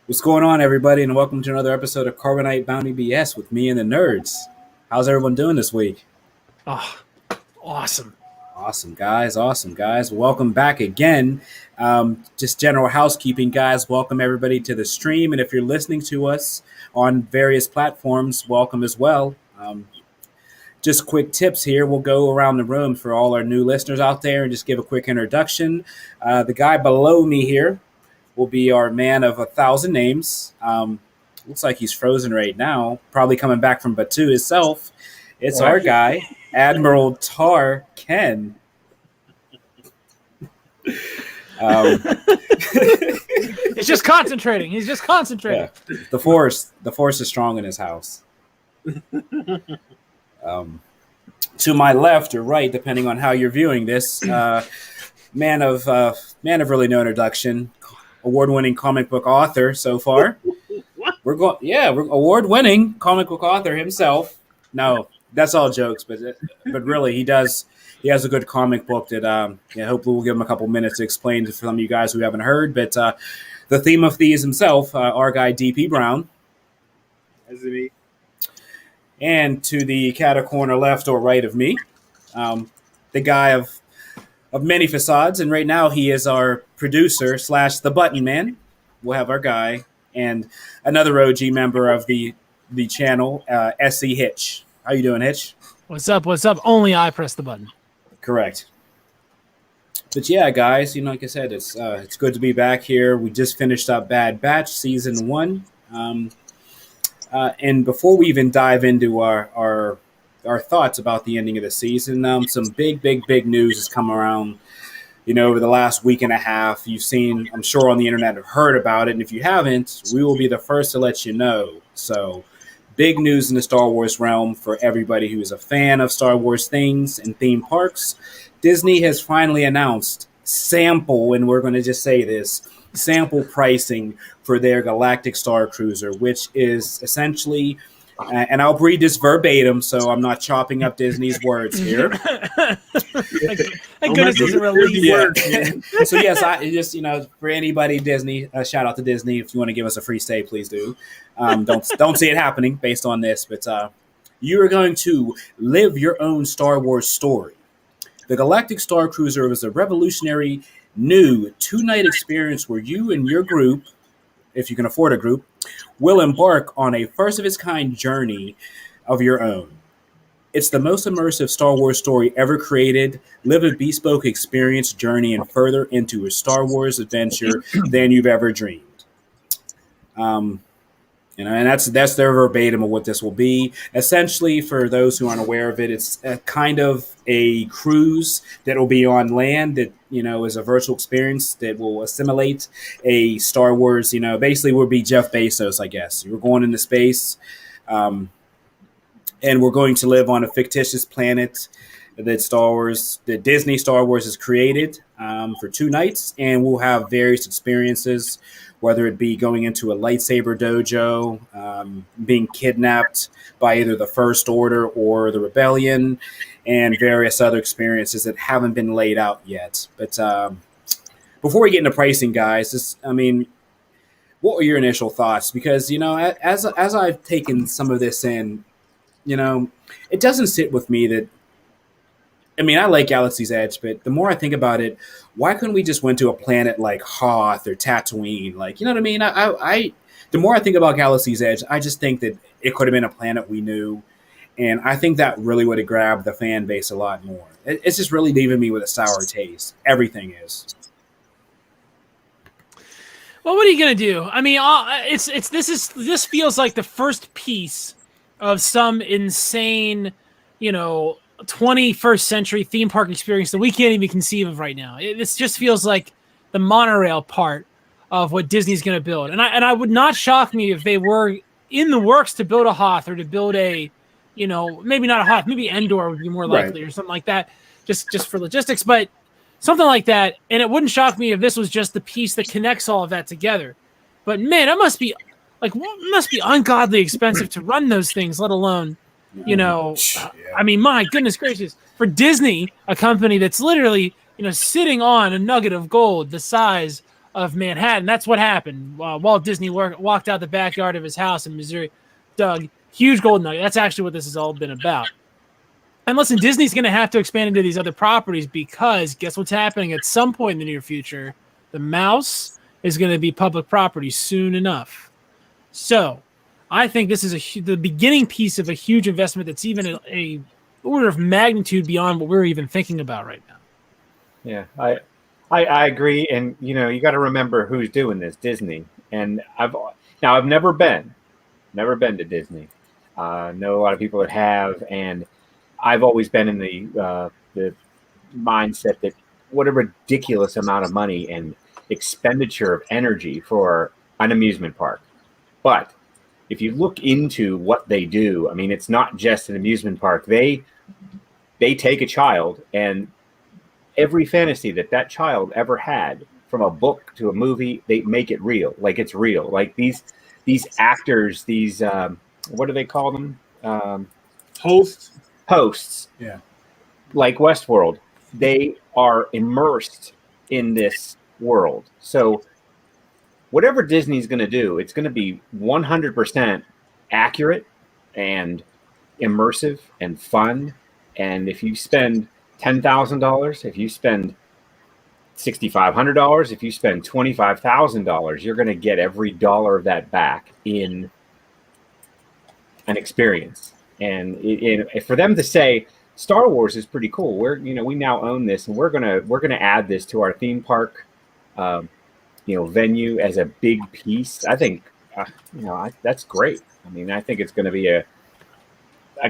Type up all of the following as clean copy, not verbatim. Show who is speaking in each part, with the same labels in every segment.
Speaker 1: What's going on, everybody, and welcome to another episode of Carbonite Bouunty BS with me and the nerds. How's everyone doing this week?
Speaker 2: Oh, awesome.
Speaker 1: Awesome, guys. Awesome, guys. Welcome back again. Just general housekeeping, guys. Welcome, everybody, to the stream. And if you're listening to us on various platforms, welcome as well. Just quick tips here. We'll go around the room for all our new listeners out there and just give a quick introduction. The guy below me here will be our man of 1,000 names. Looks like he's frozen right now, probably coming back from Batu himself. It's our guy, Admiral Tar-Ken.
Speaker 2: He's just concentrating. Yeah.
Speaker 1: The force is strong in his house. To my left or right, depending on how you're viewing this, man of really no introduction. Award-winning comic book author so far. We're award-winning comic book author himself. No, that's all jokes, but really he has a good comic book that hopefully we'll give him a couple minutes to explain to some of you guys who haven't heard. But the theme of these himself, our guy DP Brown.
Speaker 3: That's me.
Speaker 1: And to the cat corner left or right of me, the guy of many facades, and right now he is our producer / the button man. We'll have our guy and another OG member of the channel, SC Hitch. How you doing, Hitch?
Speaker 2: What's up? Only I press the button.
Speaker 1: Correct. But yeah, guys, like I said, it's good to be back here. We just finished up Bad Batchseason 1. And before we even dive into our thoughts about the ending of the season, some big news has come around, over the last week and a half. You've seen, I'm sure, on the internet, have heard about it. And if you haven't, we will be the first to let you know. So big news in the Star Wars realm for everybody who is a fan of Star Wars things and theme parks. Disney has finally announced sample, and we're going to just say this, sample pricing for their Galactic Star Cruiser, which is essentially, and I'll read this verbatim, so I'm not chopping up Disney's words here.
Speaker 2: Thank goodness it's a relief.
Speaker 1: Yeah. So yes, I just for anybody Disney, shout out to Disney. If you want to give us a free stay, please do. Don't see it happening based on this, but you are going to live your own Star Wars story. The Galactic Star Cruiser is a revolutionary new 2-night experience where you and your group, if you can afford a group, will embark on a first-of-its-kind journey of your own. It's the most immersive Star Wars story ever created. Live a bespoke experience, journey, and further into a Star Wars adventure than you've ever dreamed. And that's their verbatim of what this will be. Essentially, for those who aren't aware of it, it's a kind of a cruise that will be on land that, is a virtual experience that will assimilate a Star Wars, basically would be Jeff Bezos, I guess. We're going into space, and we're going to live on a fictitious planet that Disney Star Wars has created for 2 nights, and we'll have various experiences, whether it be going into a lightsaber dojo, being kidnapped by either the First Order or the Rebellion, and various other experiences that haven't been laid out yet. But before we get into pricing, guys, what were your initial thoughts? Because, as I've taken some of this in, it doesn't sit with me that, I like Galaxy's Edge, but the more I think about it, why couldn't we just went to a planet like Hoth or Tatooine? Like, you know what I mean? The more I think about Galaxy's Edge, I just think that it could have been a planet we knew. And I think that really would have grabbed the fan base a lot more. It's just really leaving me with a sour taste. Everything is.
Speaker 2: Well, what are you gonna do? This feels like the first piece of some insane, 21st century theme park experience that we can't even conceive of right now. This just feels like the monorail part of what Disney's going to build. And I would not shock me if they were in the works to build a Hoth or to build a, maybe not a Hoth, maybe Endor would be more likely, right, or something like that, just for logistics, but something like that. And it wouldn't shock me if this was just the piece that connects all of that together. But man, it must be ungodly expensive to run those things, let alone, my goodness gracious, for Disney, a company that's literally, sitting on a nugget of gold the size of Manhattan. That's what happened. Walt Disney walked out the backyard of his house in Missouri, dug huge gold nugget. That's actually what this has all been about. And listen, Disney's going to have to expand into these other properties because guess what's happening at some point in the near future? The mouse is going to be public property soon enough. So I think this is the beginning piece of a huge investment that's even a order of magnitude beyond what we're even thinking about right now.
Speaker 4: Yeah, I agree. And, you got to remember who's doing this, Disney. And I've never been to Disney. Know a lot of people that have, and I've always been in the mindset that what a ridiculous amount of money and expenditure of energy for an amusement park. But if you look into what they do, I mean, it's not just an amusement park. They take a child, and every fantasy that child ever had, from a book to a movie, they make it real. Like it's real. Like these actors, these what do they call them? Hosts.
Speaker 1: Yeah.
Speaker 4: Like Westworld, they are immersed in this world. So whatever Disney's going to do, it's going to be 100% accurate and immersive and fun. And if you spend $10,000, if you spend $6,500, if you spend $25,000, you're going to get every dollar of that back in an experience. And for them to say Star Wars is pretty cool, we now own this, and we're gonna add this to our theme park, venue as a big piece. I think, that's great. I mean, I think it's going to be a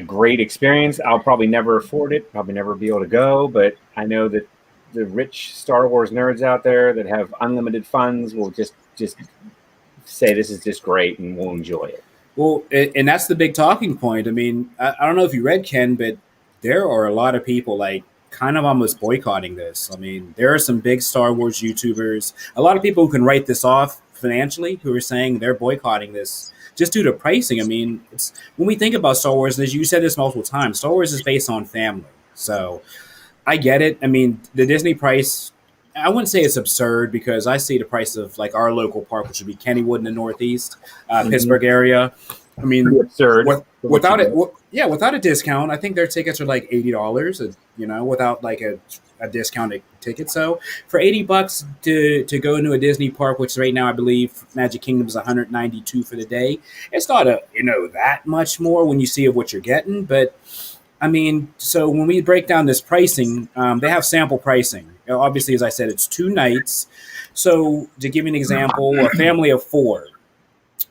Speaker 4: great experience. I'll probably never afford it, probably never be able to go, but I know that the rich Star Wars nerds out there that have unlimited funds will just say this is just great and will enjoy it.
Speaker 1: Well, and that's the big talking point. I mean, I don't know if you read, Ken, but there are a lot of people like kind of almost boycotting this. I mean, there are some big Star Wars YouTubers, a lot of people who can write this off financially, who are saying they're boycotting this just due to pricing. I mean, it's when we think about Star Wars, and as you said this multiple times, Star Wars is based on family. So I get it. I mean, the Disney price, I wouldn't say it's absurd because I see the price of like our local park, which would be Kennywood in the Northeast, Pittsburgh area. I mean,
Speaker 4: absurd.
Speaker 1: Without a discount, I think their tickets are like $80, without like a discounted ticket. So for $80 to go into a Disney park, which right now I believe Magic Kingdom is $192 for the day, it's not that much more when you see of what you're getting. But I mean, so when we break down this pricing, they have sample pricing. Obviously, as I said, it's 2 nights. So to give you an example, a family of 4.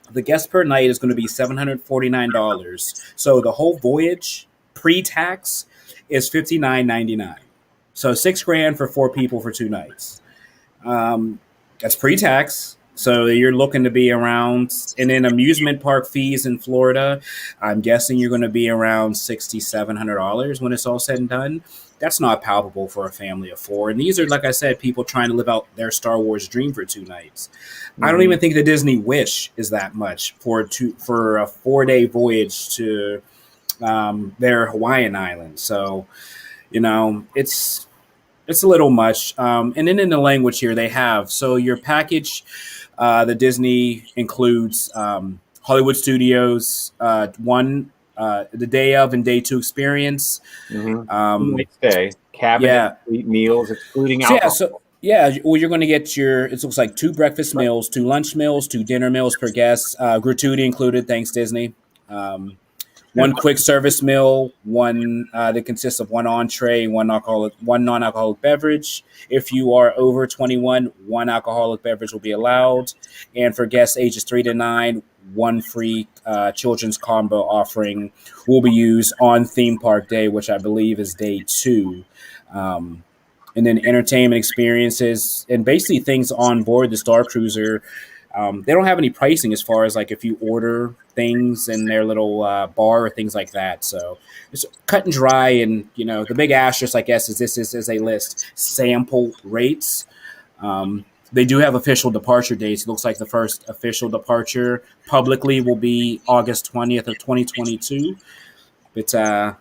Speaker 1: The guest per night is going to be $749. So the whole voyage, pre-tax, is $59.99. So $6,000 for 4 people for 2 nights. That's pre-tax. So you're looking to be around, and then amusement park fees in Florida, I'm guessing you're going to be around $6,700 when it's all said and done. That's not palpable for a family of 4. And these are, like I said, people trying to live out their Star Wars dream for 2 nights. Mm-hmm. I don't even think the Disney Wish is that much for a 4-day voyage to their Hawaiian island. So, it's a little much. And then in the language here they have, so your package, the Disney includes Hollywood Studios, the day of and day 2 experience.
Speaker 4: Mm-hmm. Stay, cabinet, meals, excluding alcohol.
Speaker 1: Well, you're going to get it looks like 2 breakfast meals, 2 lunch meals, 2 dinner meals per guest, gratuity included, thanks Disney. 1 quick service meal, one that consists of 1 entree, 1 non-alcoholic beverage. If you are over 21, 1 alcoholic beverage will be allowed. And for guests ages 3 to 9, 1 free children's combo offering will be used on theme park day, which I believe is day 2. And then entertainment experiences and basically things on board the Star Cruiser. They don't have any pricing as far as like if you order things in their little bar or things like that. So it's cut and dry. And, the big asterisk, I guess, is this is a list sample rates. They do have official departure dates. It looks like the first official departure publicly will be August 20th of 2022. But I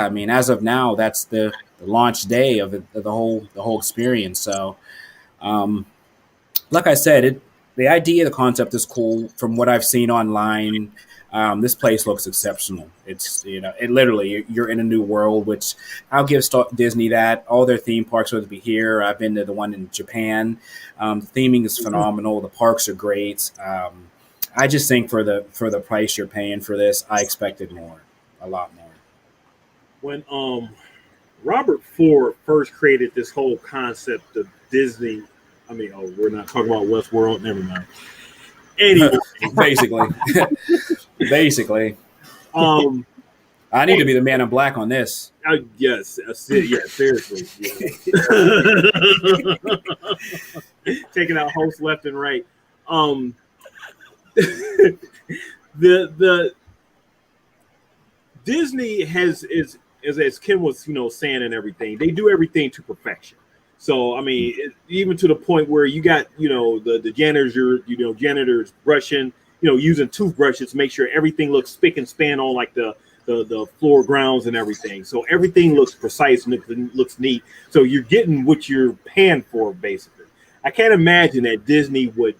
Speaker 1: mean, as of now, that's the launch day of the whole experience. So like I said, the idea, the concept is cool. From what I've seen online, this place looks exceptional. It's it literally you're in a new world, which I'll give Disney that. All their theme parks, whether it be here, I've been to the one in Japan. The theming is phenomenal. The parks are great. I just think for the price you're paying for this, I expected more, a lot more.
Speaker 3: When Robert Ford first created this whole concept of Disney, I mean, we're not talking about Westworld. Never mind. Anyway,
Speaker 1: basically. I need to be the man in black on this.
Speaker 3: Yes, seriously. Yeah. Taking out hosts left and right. The Disney is as Kim was saying and everything, they do everything to perfection. So I mean, even to the point where you got the janitors brushing, using toothbrushes to make sure everything looks spick and span on like the floor grounds and everything. So everything looks precise and looks neat. So you're getting what you're paying for, basically. I can't imagine that Disney would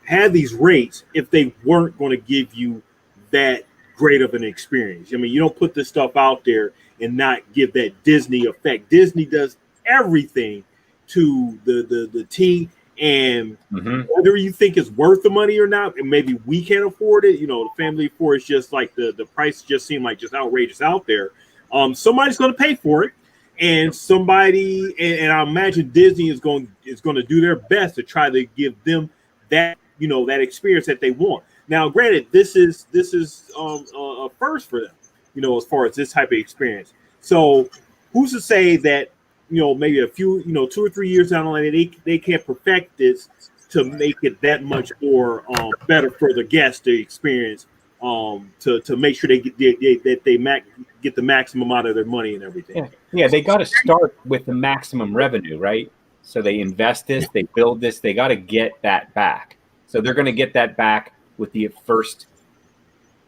Speaker 3: have these rates if they weren't going to give you that great of an experience. I mean, you don't put this stuff out there and not give that Disney effect. Disney does everything to the T, and whether you think it's worth the money or not, and maybe we can't afford it, the family for it's just like the price just seemed like just outrageous out there. Somebody's going to pay for it, and somebody, and I imagine Disney is going to do their best to try to give them that that experience that they want. Now, granted, this is a first for them, as far as this type of experience. So, who's to say that maybe a few 2 or 3 years down the line they can't perfect this to make it that much more better for the guest to experience, to make sure they get the maximum out of their money and everything.
Speaker 4: Yeah, they got to start with the maximum revenue, right? So they invest this, they build this, they got to get that back. So they're going to get that back with the first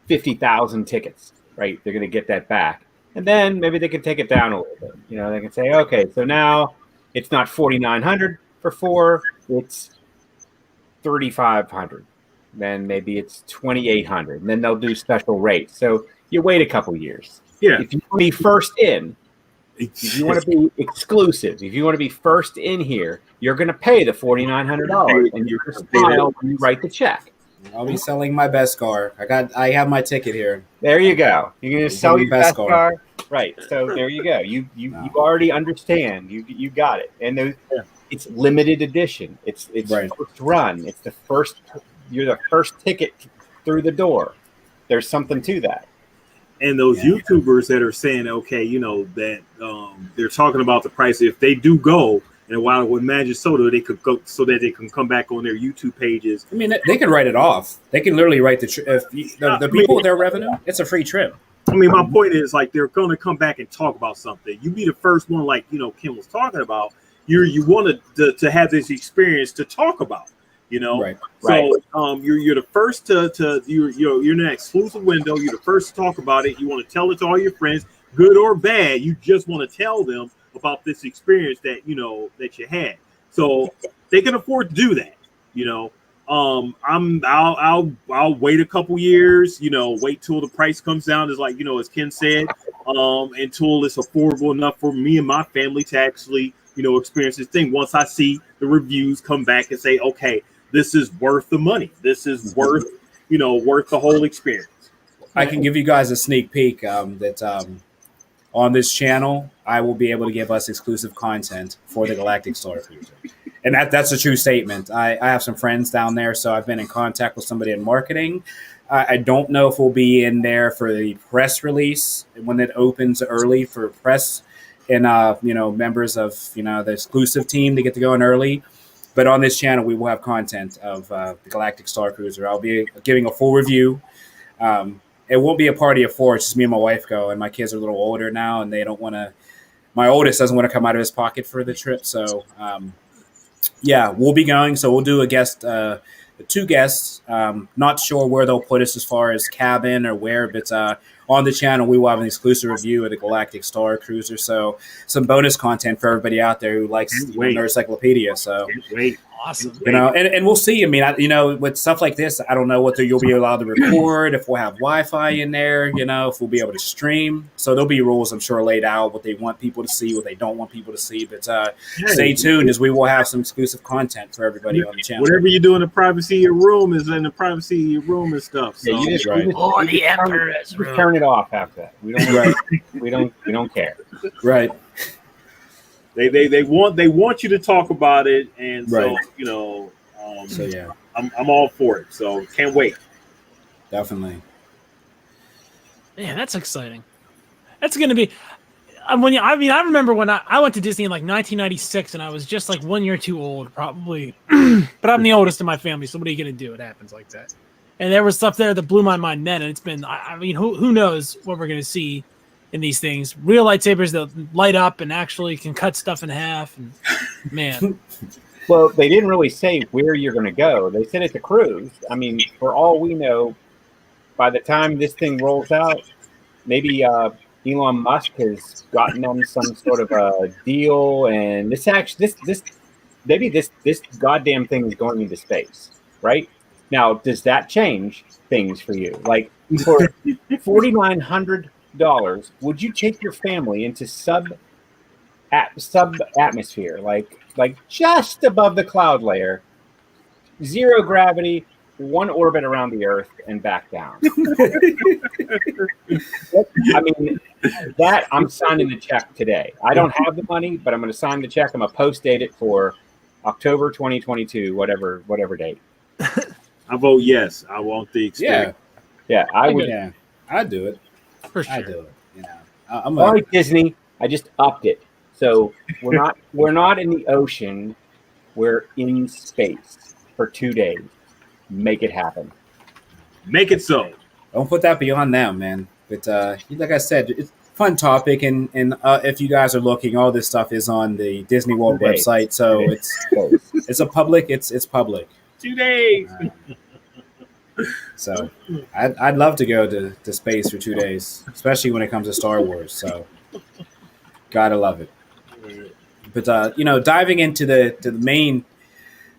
Speaker 4: 50,000 tickets, right? They're going to get that back. And then maybe they can take it down a little bit. They can say, okay, so now it's not 4,900 for 4, it's 3,500. Then maybe it's 2,800. And then they'll do special rates. So you wait a couple years.
Speaker 3: Yeah.
Speaker 4: If you want to be first in, if you want to be exclusive, if you want to be first in here, you're going to pay the $4,900, and you're going to smile when you write the check.
Speaker 1: I'll be selling my best car. I have my ticket here.
Speaker 4: There you go. You're going to sell your best car. Right. So there you go. You already understand. You got it. And it's limited edition. It's
Speaker 1: right.
Speaker 4: First run. It's the first. You're the first ticket through the door. There's something to that.
Speaker 3: And those YouTubers that are saying, okay, that they're talking about the price. If they do go, and while with Magic Soda, they could go so that they can come back on their YouTube pages.
Speaker 1: I mean, they can write it off. They can literally write the people with their revenue. It's a free trip.
Speaker 3: I mean, my point is like they're going to come back and talk about something. You be the first one, like Kim was talking about. You wanted to have this experience to talk about.
Speaker 1: Right.
Speaker 3: So you're the first to you're in an exclusive window. You're the first to talk about it. You want to tell it to all your friends, good or bad. You just want to tell them about this experience that that you had. So they can afford to do that. I'll wait a couple years. Wait till the price comes down. Is like as Ken said, until it's affordable enough for me and my family to actually experience this thing. Once I see the reviews come back and say, okay, this is worth the money. This is worth the whole experience.
Speaker 1: I can give you guys a sneak peek that on this channel, I will be able to give us exclusive content for the Galactic Star Cruiser. And that's a true statement. I have some friends down there, so I've been in contact with somebody in marketing. I don't know if we'll be in there for the press release when it opens early for press and members of the exclusive team to get to go in early. But on this channel, we will have content of the Galactic Star Cruiser. I'll be giving a full review. It won't be a party of 4. It's just me and my wife go, and my kids are a little older now, and they don't want to. My oldest doesn't want to come out of his pocket for the trip, so we'll be going. So we'll do a guest, 2 guests. Not sure where they'll put us as far as cabin or where, but on the channel we will have an exclusive review of the Galactic Star Cruiser. So some bonus content for everybody out there who likes Nerd Encyclopedia. So
Speaker 2: awesome.
Speaker 1: You know, and we'll see. I mean, with stuff like this, I don't know whether you'll be allowed to record, if we'll have Wi-Fi in there, you know, if we'll be able to stream. So there'll be rules, I'm sure, laid out, what they want people to see, what they don't want people to see. But stay tuned, as we will have some exclusive content for everybody on the channel.
Speaker 3: Whatever you do in the privacy of your room is in the privacy of your room and stuff. So.
Speaker 4: Yeah, you just,
Speaker 2: The Emperor's room.
Speaker 4: turn it off after that. We don't we don't care.
Speaker 1: Right.
Speaker 3: They want you to talk about it, and so you know.
Speaker 1: So yeah,
Speaker 3: I'm all for it. So can't wait.
Speaker 1: Definitely.
Speaker 2: Man, that's exciting. That's going to be. I remember when I went to Disney in like 1996, and I was just like 1 year too old, probably. But I'm the oldest in my family, so what are you going to do? It happens like that. And there was stuff there that blew my mind then, and it's been. I mean, who knows what we're going to see in these things? Real lightsabers that light up and actually can cut stuff in half. And man.
Speaker 4: Well, they didn't really say where you're going to go. They said it's a cruise. I mean, for all we know, by the time this thing rolls out, maybe Elon Musk has gotten them some sort of a deal, and this goddamn thing is going into space, right? Now, does that change things for you? Like for $4,900, would you take your family into sub atmosphere, like just above the cloud layer, zero gravity, one orbit around the Earth, and back down? I mean, that I'm signing the check today. I don't have the money, but I'm going to sign the check. I'm going to post date it for October 2022, whatever date.
Speaker 3: I vote yes. I want the experience.
Speaker 4: Yeah, I would.
Speaker 1: Yeah, I'd do it.
Speaker 2: For sure.
Speaker 1: I do it. You know,
Speaker 4: All right, Disney. I just upped it. So we're not in the ocean. We're in space for 2 days. Make it happen.
Speaker 3: Make it so.
Speaker 1: Don't put that beyond them, man. But like I said, it's a fun topic, and if you guys are looking, all this stuff is on the Disney World website, so it's public.
Speaker 3: 2 days.
Speaker 1: So I'd love to go to space for 2 days, especially when it comes to Star Wars. So gotta love it. But diving into the main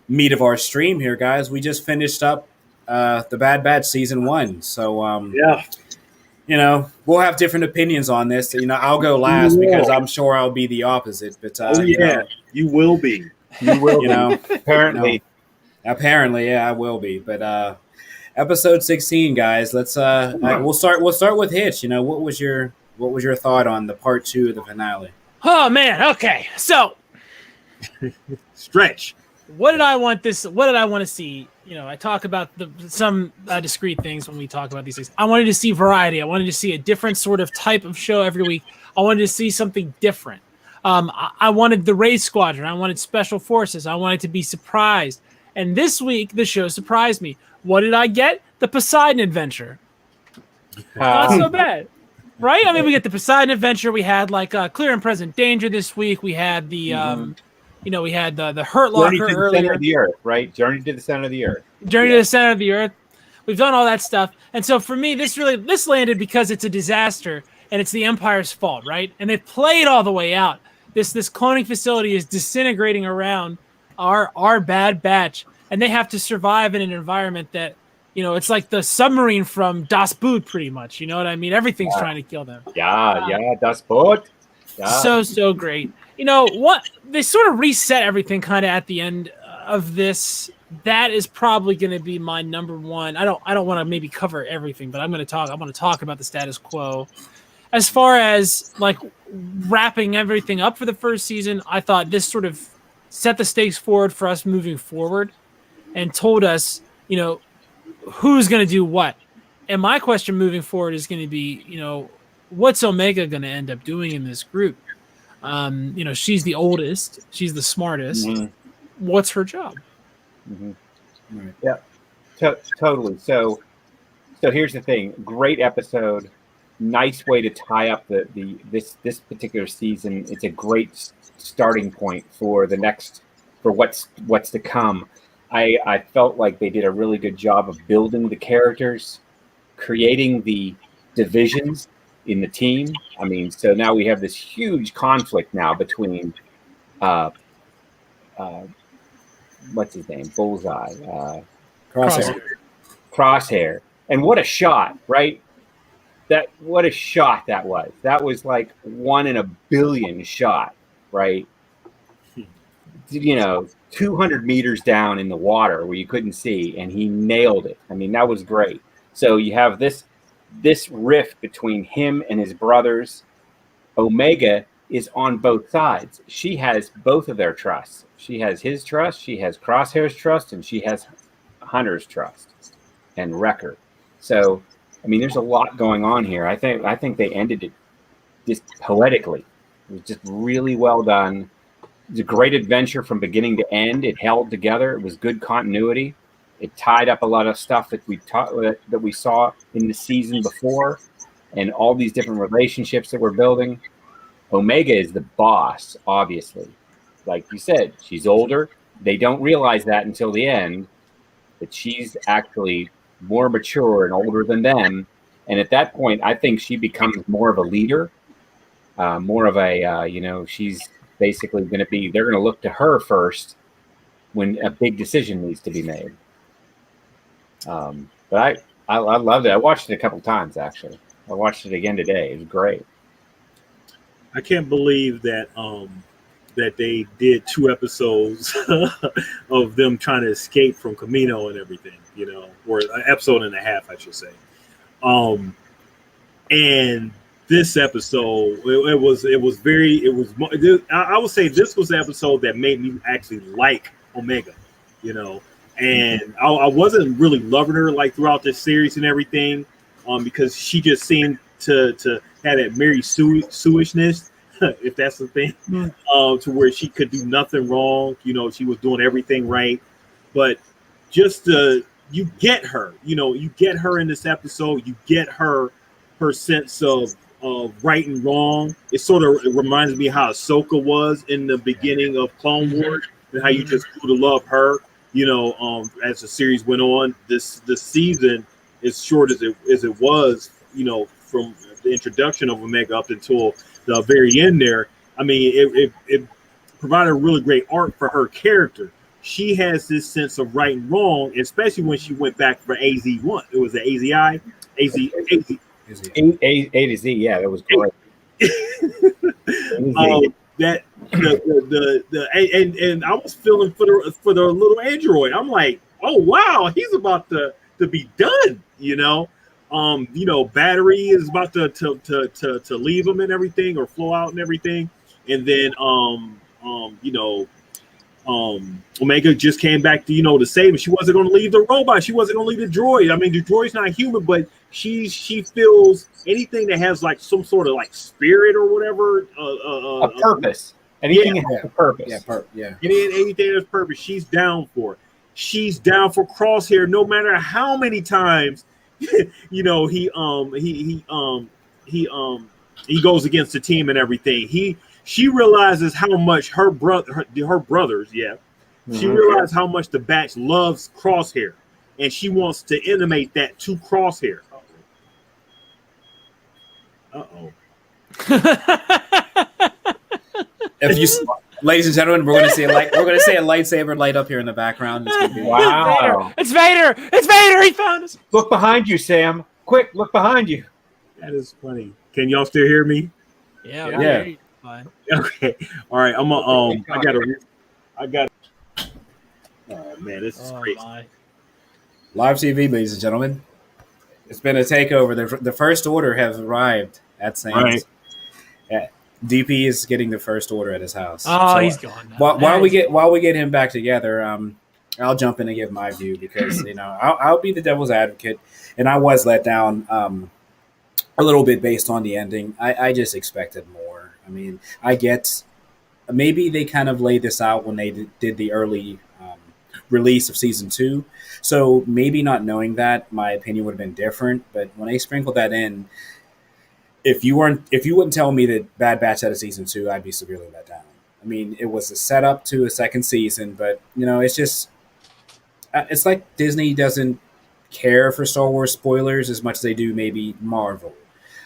Speaker 1: meat of our stream here, guys, we just finished up the Bad Batch season 1. So we'll have different opinions on this. I'll go last because I'm sure I'll be the opposite. But
Speaker 3: you will be.
Speaker 4: You will be. Apparently.
Speaker 1: Apparently, yeah, I will be. But episode 16, guys. Let's we'll start with Hitch. What was your thought on the part 2 of the finale?
Speaker 2: Oh man, okay. So
Speaker 3: stretch.
Speaker 2: What did I want to see? I talk about some discrete things when we talk about these things. I wanted to see variety. I wanted to see a different sort of type of show every week. I wanted to see something different. I wanted the Raid Squadron. I wanted Special Forces. I wanted to be surprised. And this week, the show surprised me. What did I get? The Poseidon Adventure. Not so bad. Right? I mean, we get the Poseidon Adventure. We had Clear and Present Danger this week. We had the, we had the Hurt Locker
Speaker 4: earlier. Journey to the center of the earth, right? Journey to the center of the earth. Journey
Speaker 2: to the center of the earth. We've done all that stuff. And so for me, this landed because it's a disaster and it's the Empire's fault, right? And they played all the way out. This cloning facility is disintegrating around our Bad Batch, and they have to survive in an environment that, it's like the submarine from Das Boot, pretty much. You know what I mean? Everything's trying to kill them.
Speaker 4: Das Boot. Yeah.
Speaker 2: So great. What they sort of reset everything kind of at the end of this. That is probably going to be my number one. I don't want to maybe cover everything, but I want to talk about the status quo. As far as wrapping everything up for the first season, I thought this sort of set the stakes forward for us moving forward and told us, who's going to do what. And my question moving forward is going to be, what's Omega going to end up doing in this group? She's the oldest. She's the smartest. Mm-hmm. What's her job?
Speaker 4: Mm-hmm. Right. Yeah, totally. So here's the thing. Great episode. Nice way to tie up this particular season. It's a great starting point for what's to come. I felt like they did a really good job of building the characters, creating the divisions in the team. I mean, so now we have this huge conflict now between what's his name? Bullseye.
Speaker 1: Crosshair.
Speaker 4: Crosshair. And what a shot, right? What a shot that was. That was like 1 in a billion shot, right? 200 meters down in the water where you couldn't see, and he nailed it. I mean, that was great. So you have this rift between him and his brothers. Omega is on both sides. She has both of their trusts. She has his trust, she has Crosshair's trust, and she has Hunter's trust and Wrecker. So, I mean, there's a lot going on here. I think they ended it just poetically. It was just really well done. It was a great adventure from beginning to end. It held together. It was good continuity. It tied up a lot of stuff that we saw in the season before, and all these different relationships that we're building. Omega is the boss, obviously. Like you said, she's older. They don't realize that until the end, but she's actually more mature and older than them. And at that point, I think she becomes more of a leader, more of a, she's basically going to be, they're going to look to her first when a big decision needs to be made. But I loved it. I watched it a couple times, actually. I watched it again today. It was great.
Speaker 3: I can't believe that that they did 2 episodes of them trying to escape from Kamino and everything, or an episode and a half, I should say. And this episode, I would say this was the episode that made me actually like Omega, and I wasn't really loving her like throughout this series and everything, because she just seemed to have that Mary Sue-ishness, if that's the thing, to where she could do nothing wrong. She was doing everything right. But just you get her, you get her in this episode. You get her sense of right and wrong. It reminds me how Ahsoka was in the beginning of Clone Wars, and how you just grew to love her. As the series went on, this season, as short as it was, from the introduction of Omega up until the very end there, I mean, it provided a really great arc for her character. She has this sense of right and wrong, especially when she went back for AZ1. It was the AZI,
Speaker 4: A to Z, yeah, that was great.
Speaker 3: And I was feeling for the little android. I'm like, oh wow, he's about to be done. Battery is about to leave him and everything, or flow out and everything, and then Omega just came back to save him. She wasn't going to leave the robot. She wasn't going to leave the droid. I mean, the droid's not human, but she feels anything that has like some sort of like spirit or whatever,
Speaker 4: a purpose. Anything has a purpose.
Speaker 3: Anything that's purpose, she's down for it. She's down for Crosshair, no matter how many times he goes against the team and everything. She realizes how much her brothers, she realizes how much the Batch loves Crosshair, and she wants to intimate that to Crosshair.
Speaker 1: Ladies and gentlemen, we're going to see a lightsaber light up here in the background.
Speaker 4: Wow!
Speaker 2: It's Vader! It's Vader! He found us.
Speaker 4: Look behind you, Sam. Quick, look behind you.
Speaker 3: That is funny. Can y'all still hear me?
Speaker 2: Yeah. Fine.
Speaker 3: Okay. All right. I got. Oh man, this is crazy.
Speaker 2: My.
Speaker 1: Live TV, ladies and gentlemen. It's been a takeover. The First Order has arrived at Sam's.
Speaker 3: Right.
Speaker 1: DP is getting the First Order at his house.
Speaker 2: Oh, he's gone now.
Speaker 1: While we get him back together, I'll jump in and give my view, because I'll be the devil's advocate, and I was let down a little bit based on the ending. I just expected more. I mean, I get maybe they kind of laid this out when they did the early release of season 2, so maybe not knowing that, my opinion would have been different. But when they sprinkled that in, if you wouldn't tell me that Bad Batch had a season 2, I'd be severely let down. I mean, it was a setup to a second season, but it's just it's like Disney doesn't care for Star Wars spoilers as much as they do maybe Marvel.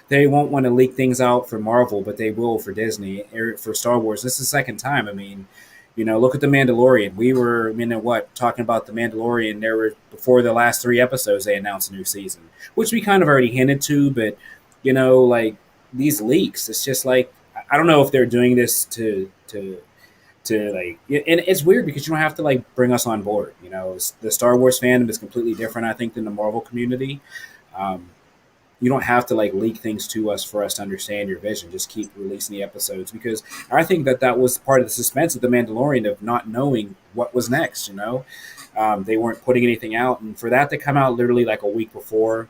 Speaker 1: They won't want to leak things out for Marvel, but they will for Disney or for Star Wars. This is the second time. I mean, Look at the Mandalorian. We were, talking about the Mandalorian. There were before the last 3 episodes they announced a new season, which we kind of already hinted to. But like these leaks, it's just like I don't know if they're doing this to like, and it's weird because you don't have to like bring us on board. The Star Wars fandom is completely different, I think, than the Marvel community. You don't have to like leak things to us for us to understand your vision. Just keep releasing the episodes, because I think that was part of the suspense of the Mandalorian, of not knowing what was next. They weren't putting anything out, and for that to come out literally like a week before,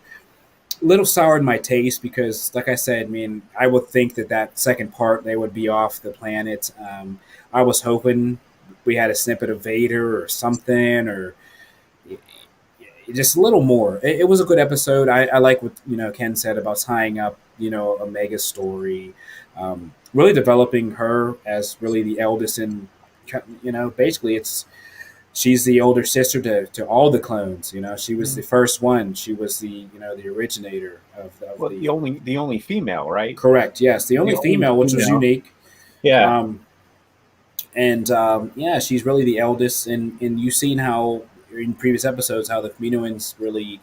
Speaker 1: a little soured my taste, because like I said, I would think that second part they would be off the planet. I was hoping we had a snippet of Vader or something, or just a little more. It was a good episode. I like what Ken said about tying up a mega story, really developing her as really the eldest, and basically she's the older sister to all the clones. She was the first one. She was the the originator of
Speaker 4: the only female, right?
Speaker 1: Correct. Yes, the only female, which was unique.
Speaker 4: Yeah.
Speaker 1: She's really the eldest, and you've seen how in previous episodes how the Kaminoans really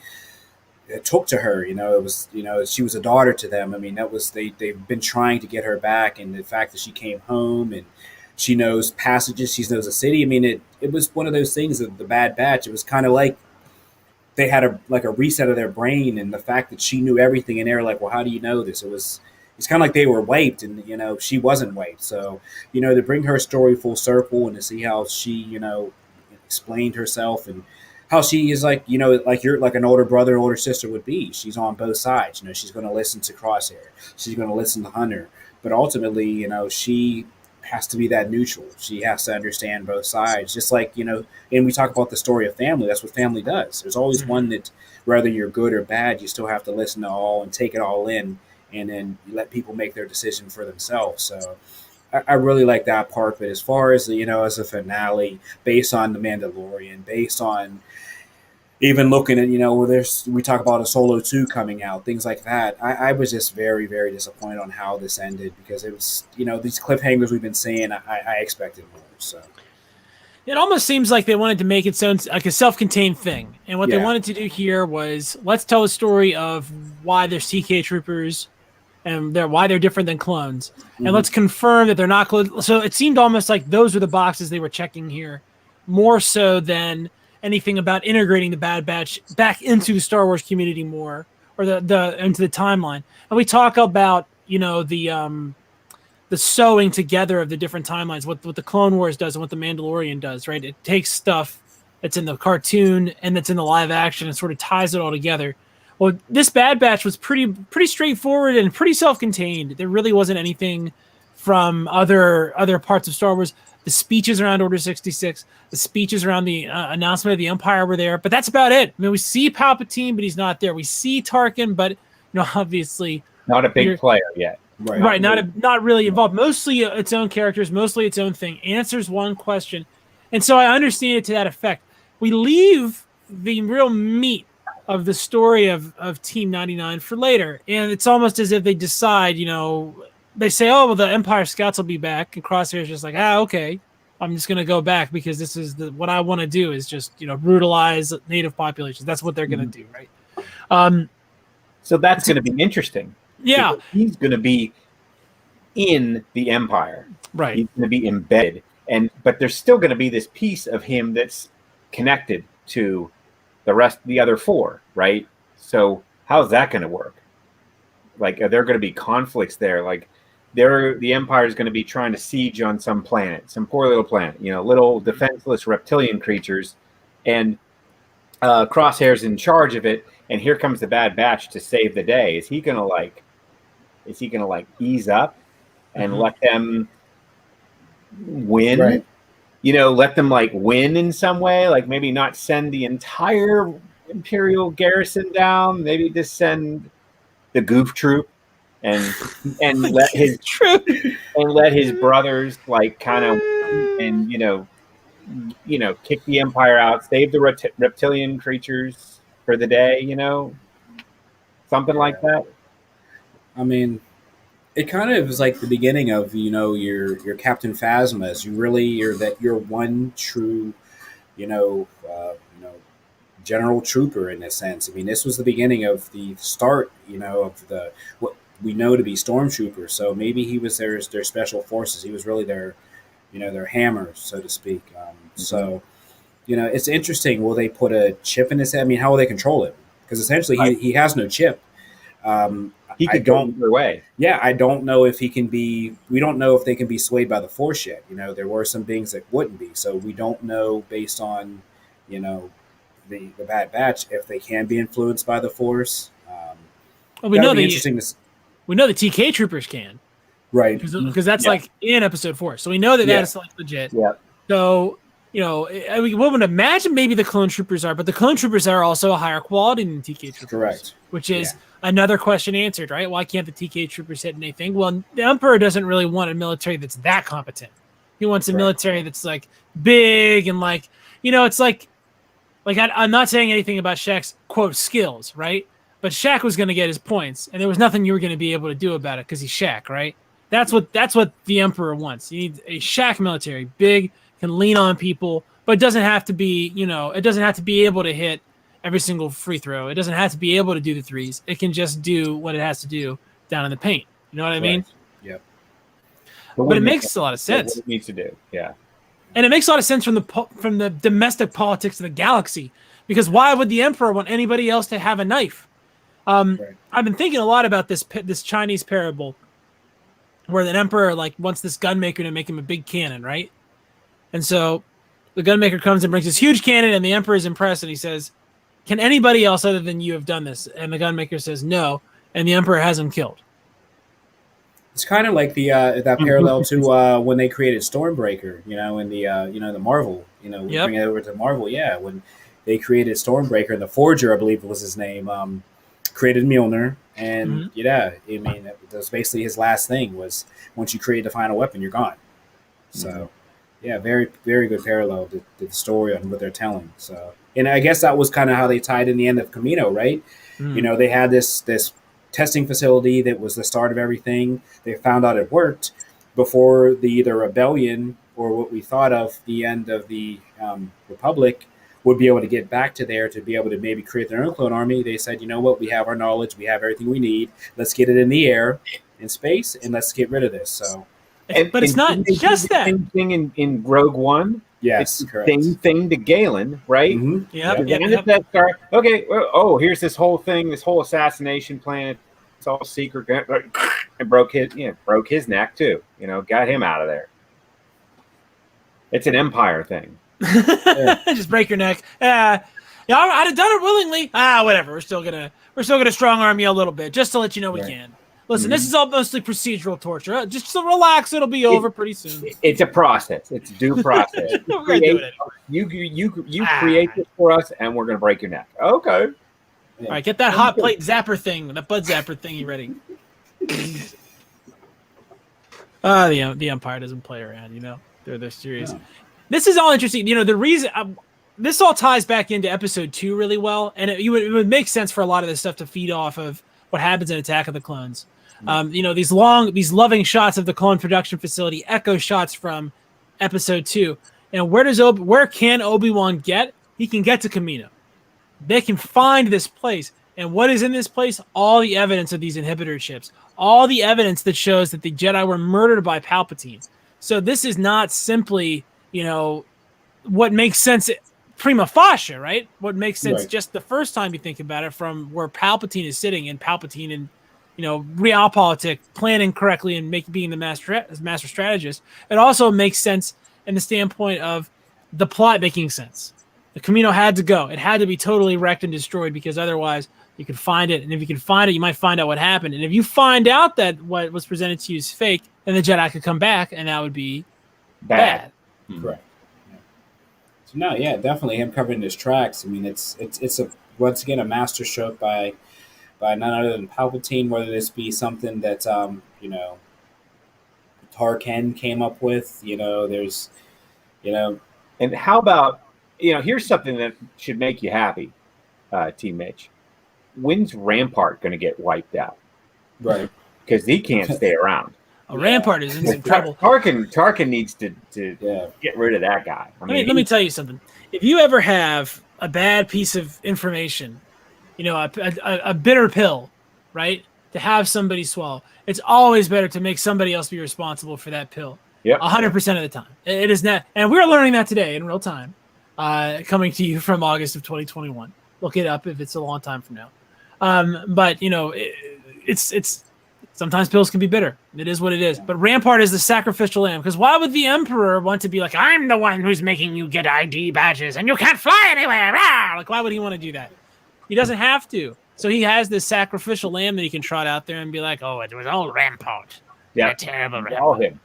Speaker 1: took to her. It was she was a daughter to them. That was they've been trying to get her back, and the fact that she came home and she knows passages, she knows the city. It was one of those things of the Bad Batch. It was kind of like they had a reset of their brain, and the fact that she knew everything, and they were like, well, how do you know this? It's kind of like they were wiped, and she wasn't wiped. So to bring her story full circle and to see how she explained herself, and how she is like you're like an older brother, older sister would be. She's on both sides. She's going to listen to Crosshair, she's going to listen to Hunter, but ultimately she has to be that neutral. She has to understand both sides, just like and we talk about the story of family. That's what family does. There's always one that, whether you're good or bad, you still have to listen to all and take it all in, and then let people make their decision for themselves. So I really like that part. But as far as as a finale based on the Mandalorian, based on even looking at where we talk about a Solo 2 coming out, things like that, I was just very, very disappointed on how this ended, because it was these cliffhangers we've been seeing, I expected more. So
Speaker 2: it almost seems like they wanted to make its own, like a self-contained thing, and what they wanted to do here was, let's tell the story of why they're CK troopers and why they're different than clones, and let's confirm that they're not clones. So it seemed almost like those were the boxes they were checking here, more so than anything about integrating the Bad Batch back into the Star Wars community more, or the into the timeline. And we talk about the sewing together of the different timelines, what the Clone Wars does and what the Mandalorian does, right? It takes stuff that's in the cartoon and that's in the live action and sort of ties it all together. Well, this Bad Batch was pretty straightforward and pretty self-contained. There really wasn't anything from other parts of Star Wars. The speeches around Order 66, the speeches around the announcement of the Empire were there, but that's about it. We see Palpatine, but he's not there. We see Tarkin, but obviously
Speaker 4: not a big player yet.
Speaker 2: Right, not really involved. Mostly its own characters, mostly its own thing. Answers one question, and so I understand it to that effect. We leave the real meat of the story of Team 99 for later, and it's almost as if they decide, they say, oh, well, the Empire Scouts will be back, and Crosshair's just like, okay, I'm just going to go back, because this is what I want to do, is just, brutalize native populations. That's what they're going to do, right?
Speaker 4: So that's going to be interesting.
Speaker 2: Yeah.
Speaker 4: He's going to be in the Empire.
Speaker 2: Right.
Speaker 4: He's going to be embedded. But there's still going to be this piece of him that's connected to the other 4, right? So how's that going to work? Like, are there going to be conflicts there? Like, the Empire is going to be trying to siege on some planet, some poor little planet, little defenseless reptilian creatures, and Crosshair's in charge of it. And here comes the Bad Batch to save the day. Is he going to ease up and let them win?
Speaker 1: Right.
Speaker 4: Let them win in some way, like maybe not send the entire Imperial garrison down, maybe just send the goof troop and let his brothers kind of kick the Empire out, save the reptilian creatures for the day, something like that.
Speaker 1: it kind of is like the beginning of your Captain Phasmas. You're one true you know general trooper in a sense. I mean, this was the beginning of the start of the what we know to be stormtroopers. So maybe he was their special forces. He was really their hammer, so to speak. So it's interesting. Will they put a chip in his head? I mean, how will they control it? Because essentially he has no chip.
Speaker 4: He could go either way.
Speaker 1: Yeah, I don't know if he can be. We don't know if they can be swayed by the Force yet. There were some things that wouldn't be. So we don't know based on, the Bad Batch if they can be influenced by the Force.
Speaker 2: Well, we know the TK troopers can,
Speaker 1: right?
Speaker 2: Because that's like in episode 4. So we know that is like legit.
Speaker 4: Yeah.
Speaker 2: So we would imagine maybe the clone troopers are, but the clone troopers are also a higher quality than TK troopers.
Speaker 1: Correct.
Speaker 2: Which is another question answered, right? Why can't the TK troopers hit anything? Well, the Emperor doesn't really want a military that's that competent. He wants a military that's like big and like, it's like I'm not saying anything about Shaq's quote skills, right? But Shaq was going to get his points, and there was nothing you were going to be able to do about it because he's Shaq, right? That's what the Emperor wants. You need a Shaq military, big, can lean on people, but it doesn't have to be, it doesn't have to be able to hit every single free throw. It doesn't have to be able to do the threes. It can just do what it has to do down in the paint. You know what I mean?
Speaker 1: Yep.
Speaker 2: But it makes a lot of sense.
Speaker 4: What it needs to do, yeah. And
Speaker 2: it makes a lot of sense from the domestic politics of the galaxy, because why would the Emperor want anybody else to have a knife? I've been thinking a lot about this Chinese parable where the Emperor wants this gunmaker to make him a big cannon, right? And so the gunmaker comes and brings this huge cannon, and the Emperor is impressed, and he says, "Can anybody else other than you have done this?" And the gunmaker says, "No," and the Emperor has him killed.
Speaker 1: It's kind of like the that parallel to when they created Stormbreaker, in the Marvel, bring it over to Marvel, when they created Stormbreaker, the Forger, I believe was his name, created Mjolnir, and I mean that was basically his last thing was once you create the final weapon, you're gone. So, very very good parallel to the story and what they're telling. So, and I guess that was kind of how they tied in the end of Kamino, right? They had this testing facility that was the start of everything. They found out it worked before the rebellion or what we thought of the end of the Republic would be able to get back to there to be able to maybe create their own clone army. They said, you know what, we have our knowledge, we have everything we need. Let's get it in the air, in space, and let's get rid of this. So,
Speaker 2: but it's not just that.
Speaker 4: Same thing in Rogue One.
Speaker 1: Yes,
Speaker 4: it's
Speaker 1: correct.
Speaker 4: Same thing to Galen, right?
Speaker 2: Yep.
Speaker 4: Okay. Oh, here's this whole thing, this whole assassination plan. It's all secret. And broke his neck too. Got him out of there. It's an Empire thing.
Speaker 2: Just break your neck. I'd have done it willingly. Whatever. We're still gonna strong arm you a little bit just to let you know we can. Listen, this is all mostly procedural torture. Just so relax, it'll be over pretty soon.
Speaker 4: It's a process. It's due process. You create this for us, and we're gonna break your neck. Okay.
Speaker 2: All right, get that hot plate zapper thing, that bud zapper thingy ready. The Empire doesn't play around. They're serious. No. This is all interesting. The reason this all ties back into episode 2 really well, and it would make sense for a lot of this stuff to feed off of what happens in Attack of the Clones. These loving shots of the clone production facility echo shots from episode 2. And where can Obi-Wan get? He can get to Kamino. They can find this place. And what is in this place? All the evidence of these inhibitor ships. All the evidence that shows that the Jedi were murdered by Palpatine. So this is not simply, what makes sense prima facie, right? What makes sense just the first time you think about it from where Palpatine is sitting and Palpatine and, realpolitik, planning correctly and being the master strategist. It also makes sense in the standpoint of the plot making sense. The Kamino had to go. It had to be totally wrecked and destroyed because otherwise you could find it. And if you can find it, you might find out what happened. And if you find out that what was presented to you is fake, then the Jedi could come back and that would be bad.
Speaker 1: Correct. Yeah. So no, definitely him covering his tracks. I mean, it's once again a master stroke by none other than Palpatine. Whether this be something that Tar-Ken came up with, there's,
Speaker 4: And how about here's something that should make you happy, T-Mitch. When's Rampart going to get wiped out?
Speaker 1: Right.
Speaker 4: because he can't stay around.
Speaker 2: Rampart is in some trouble.
Speaker 4: Tar-Ken needs to
Speaker 1: Yeah.
Speaker 4: get rid of that guy.
Speaker 2: Let me tell you something. If you ever have a bad piece of information, a bitter pill, right, to have somebody swallow, it's always better to make somebody else be responsible for that pill.
Speaker 4: Yep.
Speaker 2: 100% of the time. It is not, and we're learning that today in real time, coming to you from August of 2021. Look it up if it's a long time from now. But it's sometimes pills can be bitter. It is what it is. But Rampart is the sacrificial lamb, because why would the Emperor want to be like, I'm the one who's making you get ID badges and you can't fly anywhere? Like, why would he want to do that? He doesn't have to. So he has this sacrificial lamb that he can trot out there and be like, oh, it was all Rampart.
Speaker 4: Yeah,
Speaker 2: terrible Rampart.
Speaker 4: All him.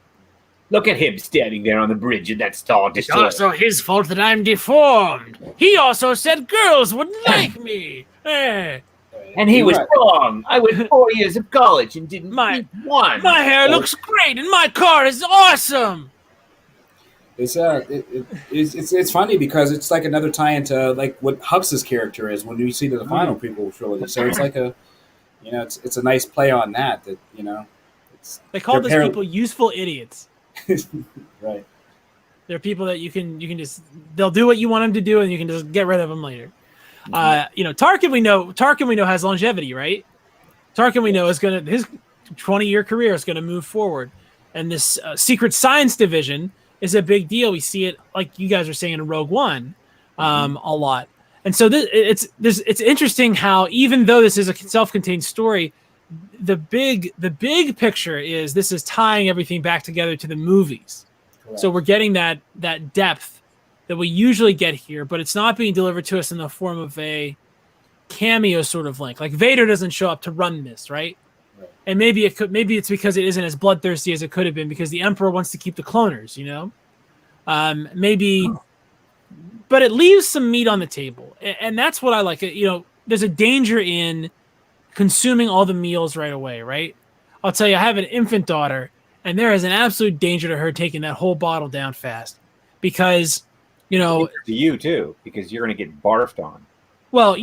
Speaker 4: Look at him standing there on the bridge in that Star Destroyer.
Speaker 2: It's also his fault that I'm deformed. He also said girls wouldn't like me.
Speaker 4: And he was wrong. I went 4 years of college and didn't meet one.
Speaker 2: My hair looks great and my car is awesome.
Speaker 1: It's funny because it's like another tie into like what Hux's character is when you see the final prequel trilogy. So it's like it's a nice play on that.
Speaker 2: They call those people useful idiots.
Speaker 1: Right.
Speaker 2: They're people that you can just, they'll do what you want them to do and you can just get rid of them later. Tar-Ken we know has longevity, right? Tar-Ken we know is his 20-year career is gonna move forward, and this secret science division is a big deal. We see it, like you guys are saying, in Rogue One, a lot. And so it's interesting how, even though this is a self-contained story, the big picture is this is tying everything back together to the movies. Correct. So we're getting that depth that we usually get here, but it's not being delivered to us in the form of a cameo sort of link. Like Vader doesn't show up to run this, right? And maybe it's because it isn't as bloodthirsty as it could have been, because the Emperor wants to keep the cloners, but it leaves some meat on the table, and that's what I like. There's a danger in consuming all the meals right away, right? I'll tell you, I have an infant daughter, and there is an absolute danger to her taking that whole bottle down fast, because
Speaker 4: to you too, because you're going to get barfed on.
Speaker 2: Well,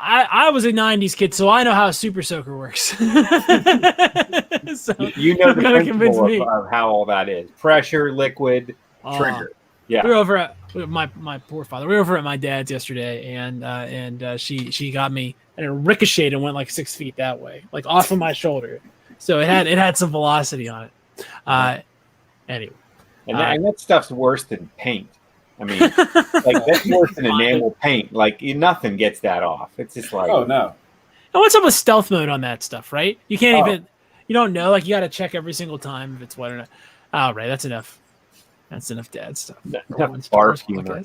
Speaker 2: I was a 90s kid, so I know how a super soaker works. So
Speaker 4: you know the principle of how all that is. Pressure, liquid, trigger. Yeah.
Speaker 2: We were over at my poor father. We were over at my dad's yesterday, and she got me, and it ricocheted and went like 6 feet that way, like off of my shoulder. So it had some velocity on it. Anyway.
Speaker 4: And that stuff's worse than paint. I mean, like that's worse than enamel paint. Like nothing gets that off. It's just like,
Speaker 1: oh no.
Speaker 2: And what's up with stealth mode on that stuff, right? You can't even, you don't know. Like you got to check every single time if it's wet or not. All right, that's enough. That's enough dad stuff.
Speaker 4: Barf humor.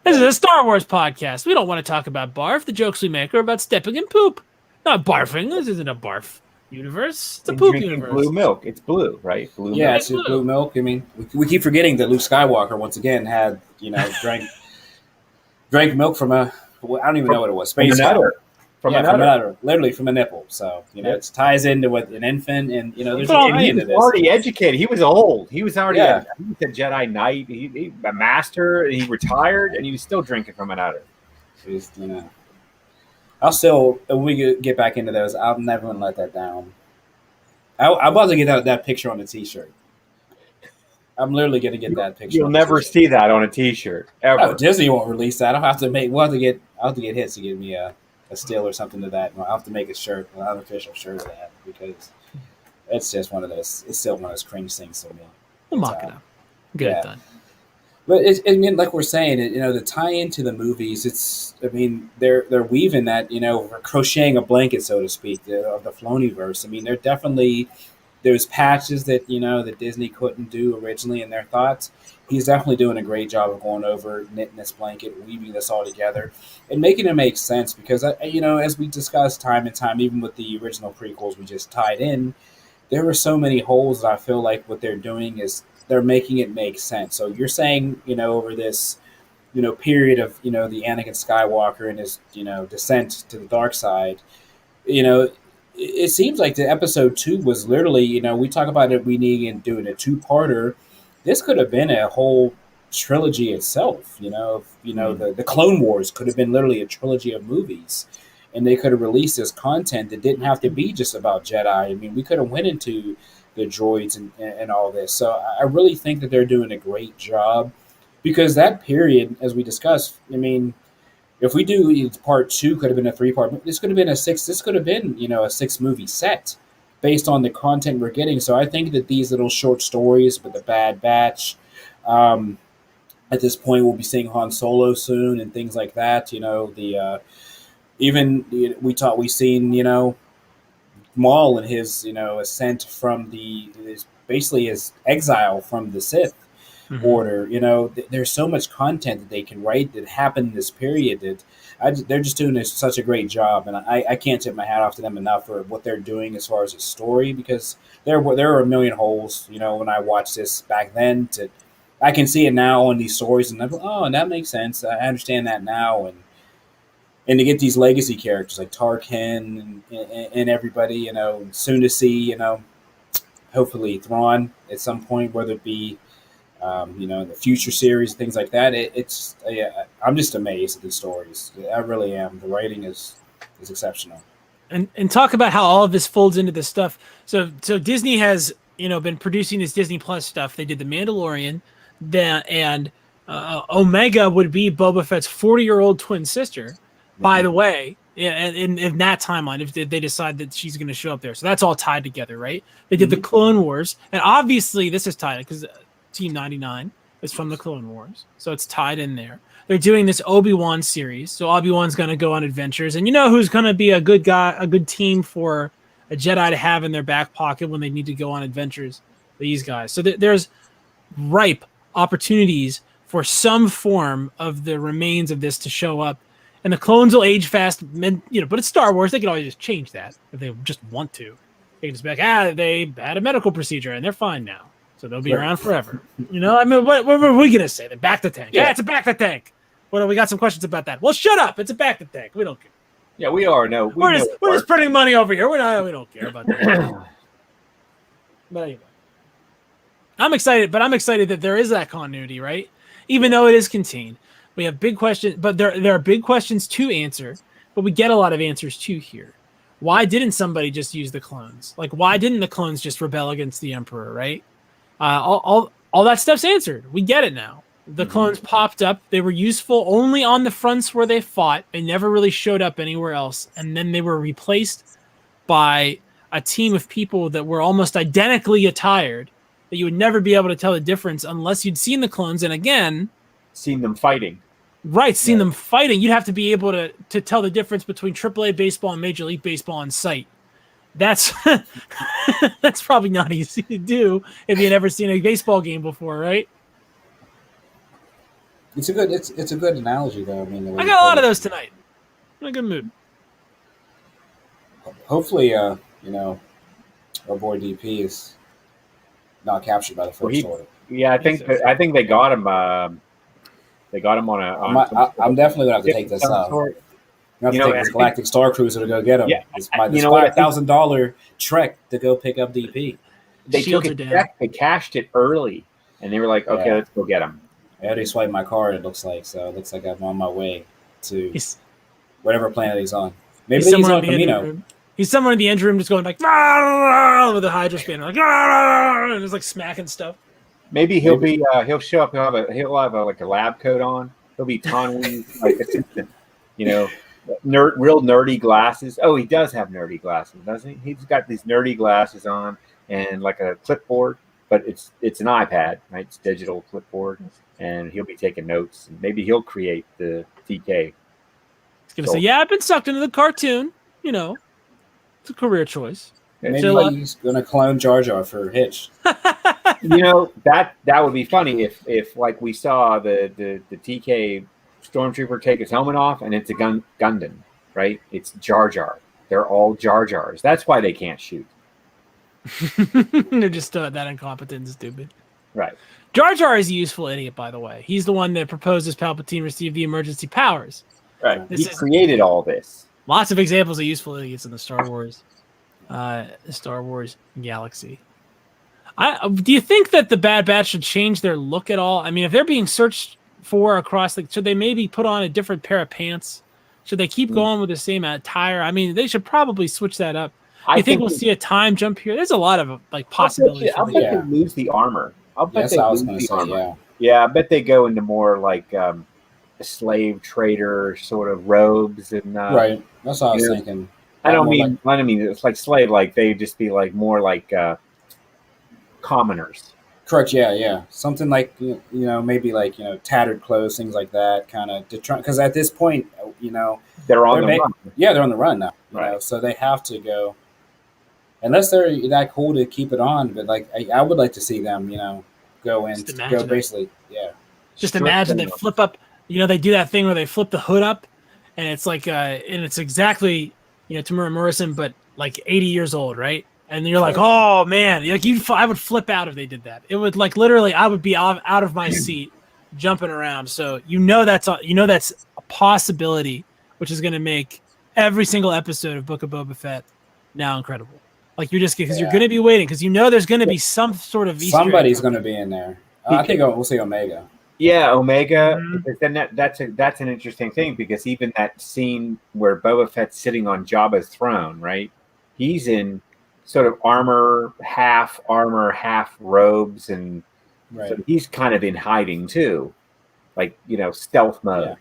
Speaker 2: This is a Star Wars podcast. We don't want to talk about barf. The jokes we make are about stepping in poop, not barfing. This isn't a barf universe. It's a poop universe.
Speaker 4: Blue milk. It's blue, right? Blue milk.
Speaker 1: Yeah, it's blue milk. I mean, we keep forgetting that Luke Skywalker once again had, drank milk from I don't even know what it was. Space from an udder, literally from a nipple. So it ties into what an infant, and there's
Speaker 4: he was already educated. He was old. He was already he was a Jedi Knight. He a master. He retired, and he was still drinking from an udder.
Speaker 1: I'll still, when we get back into those, I'm never going to let that down. I'm about to get that picture on a T-shirt. I'm literally going to get that picture.
Speaker 4: You'll never see that on a T-shirt ever.
Speaker 1: Oh, Disney won't release that. I'll have to get Hitch to give me a still or something to that. I'll have to make a shirt, an unofficial shirt of that, because it's just one of those. It's still one of those cringe things to me.
Speaker 2: We'll mock it up. Get it done.
Speaker 1: But like we're saying, the tie into the movies. They're weaving that, we're crocheting a blanket, so to speak, of the Filoniverse. I mean, they're definitely those patches that that Disney couldn't do originally in their thoughts. He's definitely doing a great job of going over, knitting this blanket, weaving this all together, and making it make sense. Because as we discussed time and time, even with the original prequels we just tied in, there were so many holes that I feel like what they're doing is they're making it make sense. So you're saying, over this, period of, the Anakin Skywalker and his, descent to the dark side, it seems like the episode 2 was literally, we talk about it, we need to do a 2-parter. This could have been a whole trilogy itself, the Clone Wars could have been literally a trilogy of movies. and they could have released this content that didn't have to be just about Jedi. I mean, we could have went into the droids and all this. So I really think that they're doing a great job, because that period, as we discussed, I mean, if we do part 2, could have been a 3-part. This could have been a 6. This could have been, a 6-movie set based on the content we're getting. So I think that these little short stories with the Bad Batch, at this point, we'll be seeing Han Solo soon and things like that. We've seen Maul and his ascent from basically his exile from the Sith order. There's so much content that they can write that happened in this period that they're just doing such a great job, and I can't tip my hat off to them enough for what they're doing as far as a story, because there were a million holes when I watched this back then. I can see it now in these stories, and I'm like, oh, and that makes sense. I understand that now, and to get these legacy characters like Tar-Ken and everybody, soon to see, hopefully Thrawn at some point, whether it be, in the future series, things like that. I'm just amazed at these stories. I really am. The writing is exceptional.
Speaker 2: And talk about how all of this folds into this stuff. So Disney has, been producing this Disney Plus stuff. They did The Mandalorian, and Omega would be Boba Fett's 40-year-old twin sister. By the way, in that timeline, if they decide that she's going to show up there. So that's all tied together, right? They did the Clone Wars, and obviously this is tied because Team 99 is from the Clone Wars, so it's tied in there. They're doing this Obi-Wan series, so Obi-Wan's going to go on adventures, and who's going to be a good guy, a good team for a Jedi to have in their back pocket when they need to go on adventures? These guys. So there's ripe opportunities for some form of the remains of this to show up. And the clones will age fast, but it's Star Wars. They can always just change that if they just want to. They can just be like, they had a medical procedure and they're fine now. So they'll be around forever. I mean, what were we going to say? They back the tank. Yeah, it's a back the tank. Well, we got some questions about that. Well, shut up. It's a back the tank. We don't care.
Speaker 4: Yeah, we are. No,
Speaker 2: we're just printing money over here. We don't care about that. But anyway. I'm excited that there is that continuity, right? Even though it is contained. We have big questions, but there are big questions to answer, but we get a lot of answers too here. Why didn't somebody just use the clones? Like, why didn't the clones just rebel against the Emperor, right? All that stuff's answered. We get it now. The clones popped up. They were useful only on the fronts where they fought. They never really showed up anywhere else. And then they were replaced by a team of people that were almost identically attired, that you would never be able to tell the difference unless you'd seen the clones. And again,
Speaker 4: seen them fighting.
Speaker 2: Right, seen them fighting. You'd have to be able to tell the difference between AAA baseball and Major League Baseball on sight. That's that's probably not easy to do if you've never seen a baseball game before, right?
Speaker 1: It's a good analogy, though. I mean,
Speaker 2: I got a lot of those tonight. I'm in a good mood.
Speaker 1: Hopefully, our boy DP is not captured by the First Order.
Speaker 4: Yeah, I think they got him. They got him on a.
Speaker 1: I'm definitely gonna have to take this up. I'm gonna have to take this Galactic Star Cruiser to go get him. Yeah, this $5,000 trek to go pick up DP.
Speaker 4: They took a check. They cashed it early, and they were like, "Okay, let's go get him."
Speaker 1: I already swiped my card. It looks like I'm on my way to whatever planet he's on. Maybe he's on Kamino.
Speaker 2: He's somewhere in the engine room, just going like with a Hydra spanner, like and just like smacking stuff.
Speaker 4: Maybe he'll show up. He'll have like a lab coat on. He'll be Tonwin, like assistant. Real nerdy glasses. Oh, he does have nerdy glasses, doesn't he? He's got these nerdy glasses on and like a clipboard, but it's an iPad, right? It's digital clipboard, and he'll be taking notes. And maybe he'll create the TK.
Speaker 2: He's gonna say, "Yeah, I've been sucked into the cartoon." It's a career choice.
Speaker 1: Maybe he's gonna clone Jar Jar for Hitch.
Speaker 4: That would be funny if like we saw the TK stormtrooper take his helmet off and it's a Gundam, right? It's Jar Jar. They're all Jar Jars. That's why they can't shoot.
Speaker 2: They're just that incompetent and stupid.
Speaker 4: Right.
Speaker 2: Jar Jar is a useful idiot, by the way. He's the one that proposes Palpatine receive the emergency powers.
Speaker 4: Right. He created all this.
Speaker 2: Lots of examples of useful idiots in the Star Wars galaxy. Do you think that the Bad Batch should change their look at all? I mean, if they're being searched for across, should they maybe put on a different pair of pants Should they keep going with the same attire? I mean, they should probably switch that up. I think we'll see a time jump here. There's a lot of like possibilities.
Speaker 4: I'll bet they lose the armor. I'll bet they lose the armor. Yeah, I bet they go into more like slave trader sort of robes and
Speaker 1: right. That's what I was thinking.
Speaker 4: I don't mean it's like slave. Like they just be like more like commoners.
Speaker 1: Correct. Yeah. Something like maybe like tattered clothes, things like that, kind of because at this point,
Speaker 4: they're on the run.
Speaker 1: Yeah, they're on the run now.
Speaker 4: Right.
Speaker 1: So they have to go. Unless they're that cool to keep it on, but like I would like to see them, go in, go basically,
Speaker 2: Just imagine they flip up. They do that thing where they flip the hood up, and it's like, and it's exactly, Tamura Morrison, but like 80 years old, right? And you're like, oh man, like I would flip out if they did that. It would like literally, I would be out of my seat, jumping around. So that's a possibility, which is going to make every single episode of Book of Boba Fett now incredible. Like you're just because you're going to be waiting because there's going to be some sort of Easter
Speaker 1: somebody's going to be in there. I think we'll see Omega.
Speaker 4: Yeah, Omega. Because then that's an interesting thing because even that scene where Boba Fett's sitting on Jabba's throne, right? He's in sort of half robes, and so he's kind of in hiding too, like stealth mode.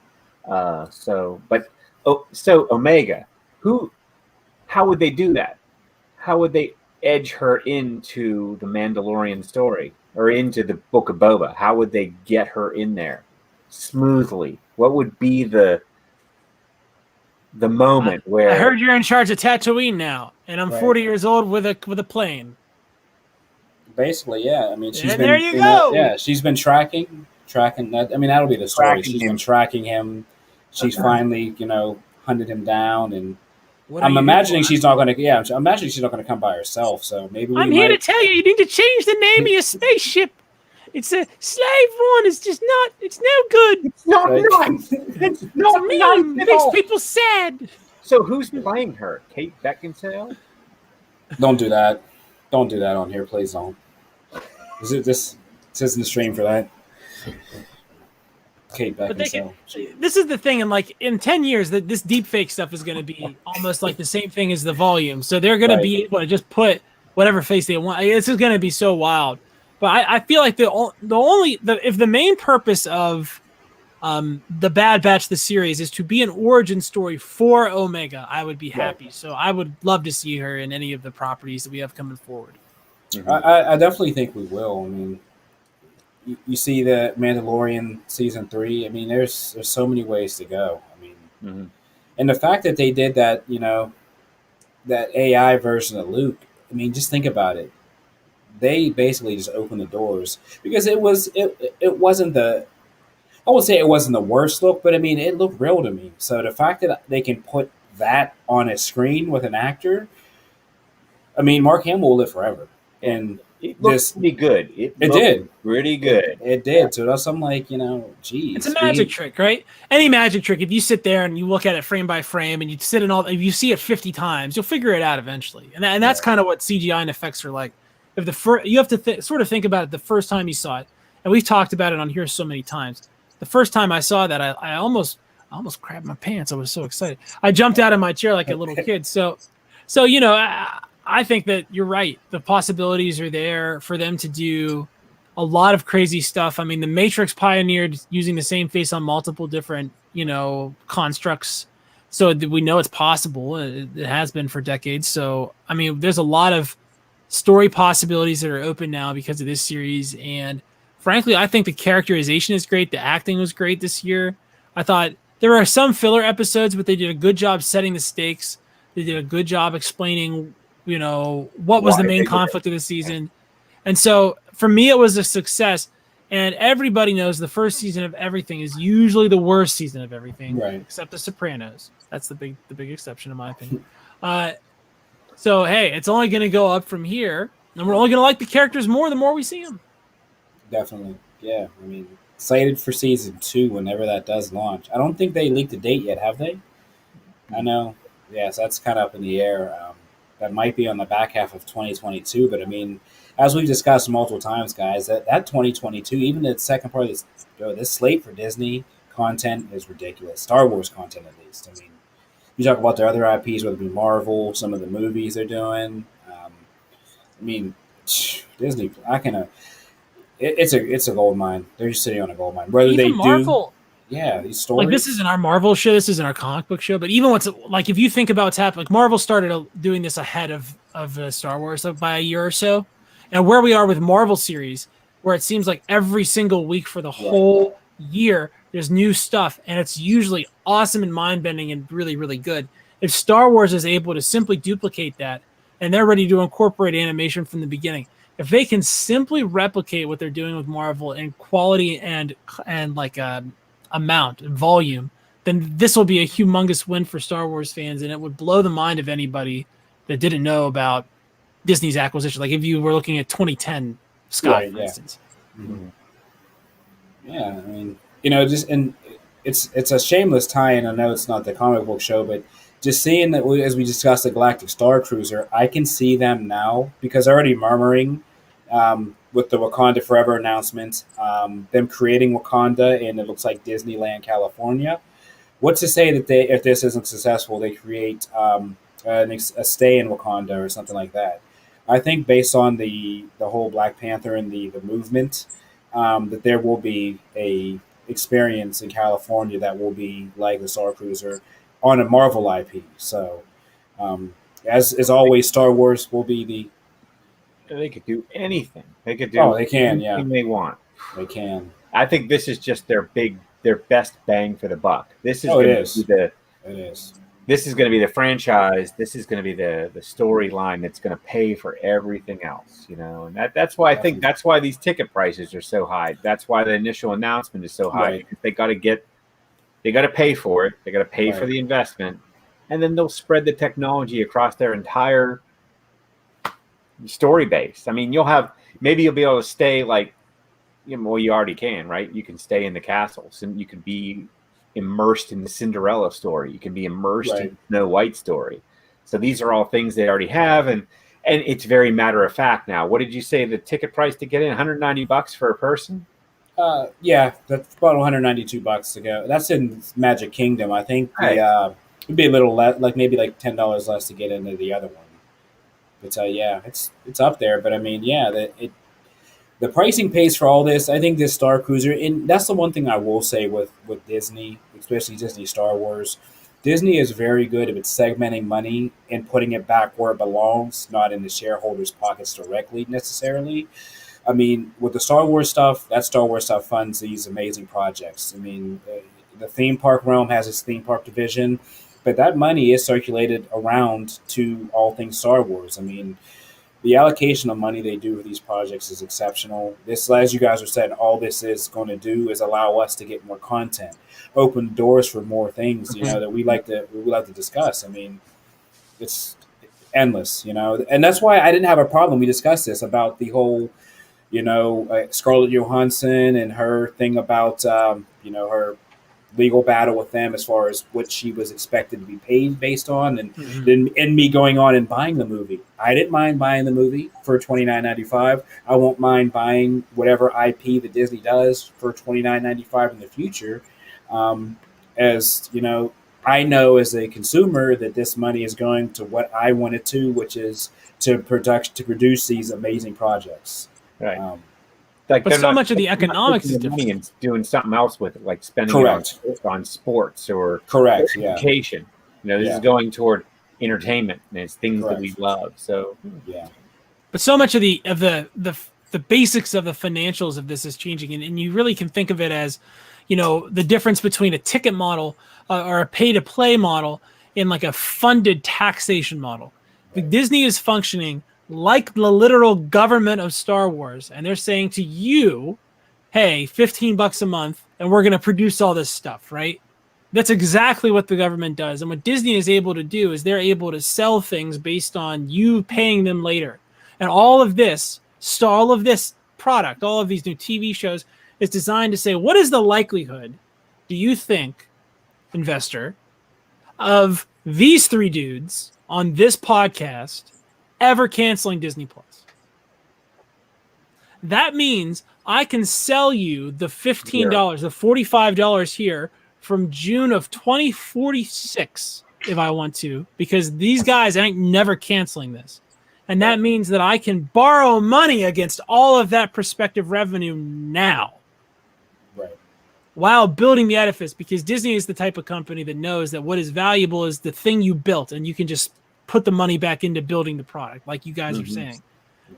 Speaker 4: Yeah. So Omega, how would they do that? How would they edge her into the Mandalorian story or into the Book of Boba? How would they get her in there smoothly? What would be the moment where
Speaker 2: I heard you're in charge of Tatooine now, and I'm 40 years old with a plane.
Speaker 1: Basically, yeah. I mean, she's been
Speaker 2: there you go.
Speaker 1: She's been tracking that. I mean, that'll be the story. She's been tracking him. She's finally, hunted him down and. I'm imagining she's not going to. Yeah, I'm imagining she's not going to come by herself. So maybe
Speaker 2: I'm here to tell you need to change the name of your spaceship. It's a Slave One. It's just not. It's no good.
Speaker 4: It's not nice. It's not nice.
Speaker 2: It makes people sad.
Speaker 4: So who's playing her? Kate Beckinsale?
Speaker 1: Don't do that. Don't do that on here, please. Don't. This isn't the stream for that. Kate Beckinsale.
Speaker 2: This is the thing, and like in 10 years, that this deep fake stuff is going to be almost like the same thing as the volume. So they're going to be able to just put whatever face they want. This is going to be so wild. But I feel like if the main purpose of the Bad Batch, the series, is to be an origin story for Omega, I would be happy. So I would love to see her in any of the properties that we have coming forward.
Speaker 1: Mm-hmm. I definitely think we will. I mean. You see the Mandalorian season 3. I mean, there's so many ways to go. I mean, and the fact that they did that, that AI version of Luke. I mean, just think about it. They basically just opened the doors because it wasn't the. I would say it wasn't the worst look, but I mean, it looked real to me. So the fact that they can put that on a screen with an actor, I mean, Mark Hamill will live forever, and.
Speaker 4: It looked pretty good. It
Speaker 1: did.
Speaker 4: Pretty good.
Speaker 1: It did. So that's I'm like, geez.
Speaker 2: It's a magic trick, right? Any magic trick, if you sit there and you look at it frame by frame and you sit in if you see it 50 times, you'll figure it out eventually. And that's kind of what CGI and effects are like. If you have to sort of think about it the first time you saw it, and we've talked about it on here so many times. The first time I saw that, I almost crapped my pants. I was so excited. I jumped out of my chair like a little kid. So I think that you're right. The possibilities are there for them to do a lot of crazy stuff. I mean, the Matrix pioneered using the same face on multiple different, constructs. So we know it's possible. It has been for decades. So, I mean, there's a lot of story possibilities that are open now because of this series. And frankly, I think the characterization is great. The acting was great this year. I thought there are some filler episodes, but they did a good job setting the stakes. They did a good job explaining what was the main conflict of the season. And so for me, it was a success. And everybody knows the first season of everything is usually the worst season of everything,
Speaker 1: right?
Speaker 2: Except The Sopranos. That's the big exception, in my opinion. So, hey, it's only going to go up from here. And we're only going to like the characters more the more we see them.
Speaker 1: Definitely. Yeah. I mean, excited for season 2 whenever that does launch. I don't think they leaked a date yet, have they? I know. Yeah, so that's kind of up in the air. That might be on the back half of 2022, but I mean, as we've discussed multiple times, guys, that 2022, even the second part of this slate for Disney content is ridiculous. Star Wars content, at least. I mean, You talk about their other IPs, whether it be Marvel, some of the movies they're doing. I mean, Disney. It's a gold mine. They're just sitting on a gold mine. Whether
Speaker 2: Even
Speaker 1: they
Speaker 2: Marvel,
Speaker 1: these stories.
Speaker 2: like this isn't our Marvel show, this isn't our comic book show, but even what's like if you think about what's happened, like Marvel started doing this ahead of Star Wars by a year or so, and where we are with Marvel series, where it seems like every single week for the whole year there's new stuff, and it's usually awesome and mind bending and really really good. If Star Wars is able to simply duplicate that, and they're ready to incorporate animation from the beginning, if they can simply replicate what they're doing with Marvel in quality and like amount and volume, then this will be a humongous win for Star Wars fans, and it would blow the mind of anybody that didn't know about Disney's acquisition. Like if you were looking at 2010 Scott, for instance.
Speaker 1: Mm-hmm. Yeah, I mean, just and it's a shameless tie-in. I know it's not the comic book show, but just seeing that as we discussed the Galactic Star Cruiser, I can see them now because they're already murmuring with the Wakanda Forever announcement, them creating Wakanda, and it looks like Disneyland, California. What's to say that if this isn't successful, they create a stay in Wakanda or something like that? I think based on the whole Black Panther and the movement, that there will be a experience in California that will be like the Star Cruiser on a Marvel IP. So, as always, Star Wars will be the.
Speaker 4: They could do anything. They could do.
Speaker 1: Oh, they can.
Speaker 4: Anything they want.
Speaker 1: They can.
Speaker 4: I think this is just their best bang for the buck. This is.
Speaker 1: It is.
Speaker 4: This is going to be the franchise. This is going to be the storyline that's going to pay for everything else. And that's why I think that's why these ticket prices are so high. That's why the initial announcement is so high.
Speaker 1: Right.
Speaker 4: Because they got to pay for it. They got to pay for the investment, and then they'll spread the technology across their entire story base. I mean, you'll be able to stay you already can, right? You can stay in the castles, and you can be immersed in the Cinderella story. You can be immersed in the Snow White story. So these are all things they already have, and it's very matter of fact now. What did you say the ticket price to get in? $190 for a person?
Speaker 1: Yeah, that's about $192 to go. That's in Magic Kingdom. I think it'd be a little less, maybe $10 less to get into the other one. But it's up there. But I mean, the pricing pays for all this. I think this Star Cruiser, and that's the one thing I will say with Disney, especially Disney Star Wars. Disney is very good at segmenting money and putting it back where it belongs, not in the shareholders' pockets directly necessarily. I mean, with the Star Wars stuff, that Star Wars stuff funds these amazing projects. I mean, the theme park realm has its theme park division, but that money is circulated around to all things Star Wars. I mean, the allocation of money they do with these projects is exceptional. This, as you guys are saying, all this is going to do is allow us to get more content, open doors for more things, that we like to discuss. I mean, it's endless, and that's why I didn't have a problem. We discussed this about the whole, Scarlett Johansson and her thing about, her legal battle with them as far as what she was expected to be paid based on, and me going on and buying the movie. I didn't mind buying the movie for $29.95. I won't mind buying whatever IP that Disney does for $29.95 in the future. As I know as a consumer that this money is going to what I want it to, which is to produce these amazing projects.
Speaker 4: Right.
Speaker 2: But so much of the economics is different.
Speaker 4: And doing something else with it, like spending it on sports or education. This is going toward entertainment, and it's things that we love. So
Speaker 2: But so much of the basics of the financials of this is changing, and you really can think of it as, the difference between a ticket model or a pay-to-play model and a funded taxation model. Right. Disney is functioning like the literal government of Star Wars, and they're saying to you, hey, $15 a month, and we're going to produce all this stuff, right? That's exactly what the government does. And what Disney is able to do is they're able to sell things based on you paying them later. And all of this product, all of these new TV shows is designed to say, what is the likelihood, do you think, investor, of these three dudes on this podcast ever canceling Disney Plus? That means I can sell you the $15, the $45 here from June of 2046 if I want to, because these guys ain't never canceling this. And that means that I can borrow money against all of that prospective revenue now.
Speaker 1: Right.
Speaker 2: While building the edifice, because Disney is the type of company that knows that what is valuable is the thing you built, and you can just put the money back into building the product, like you guys are saying.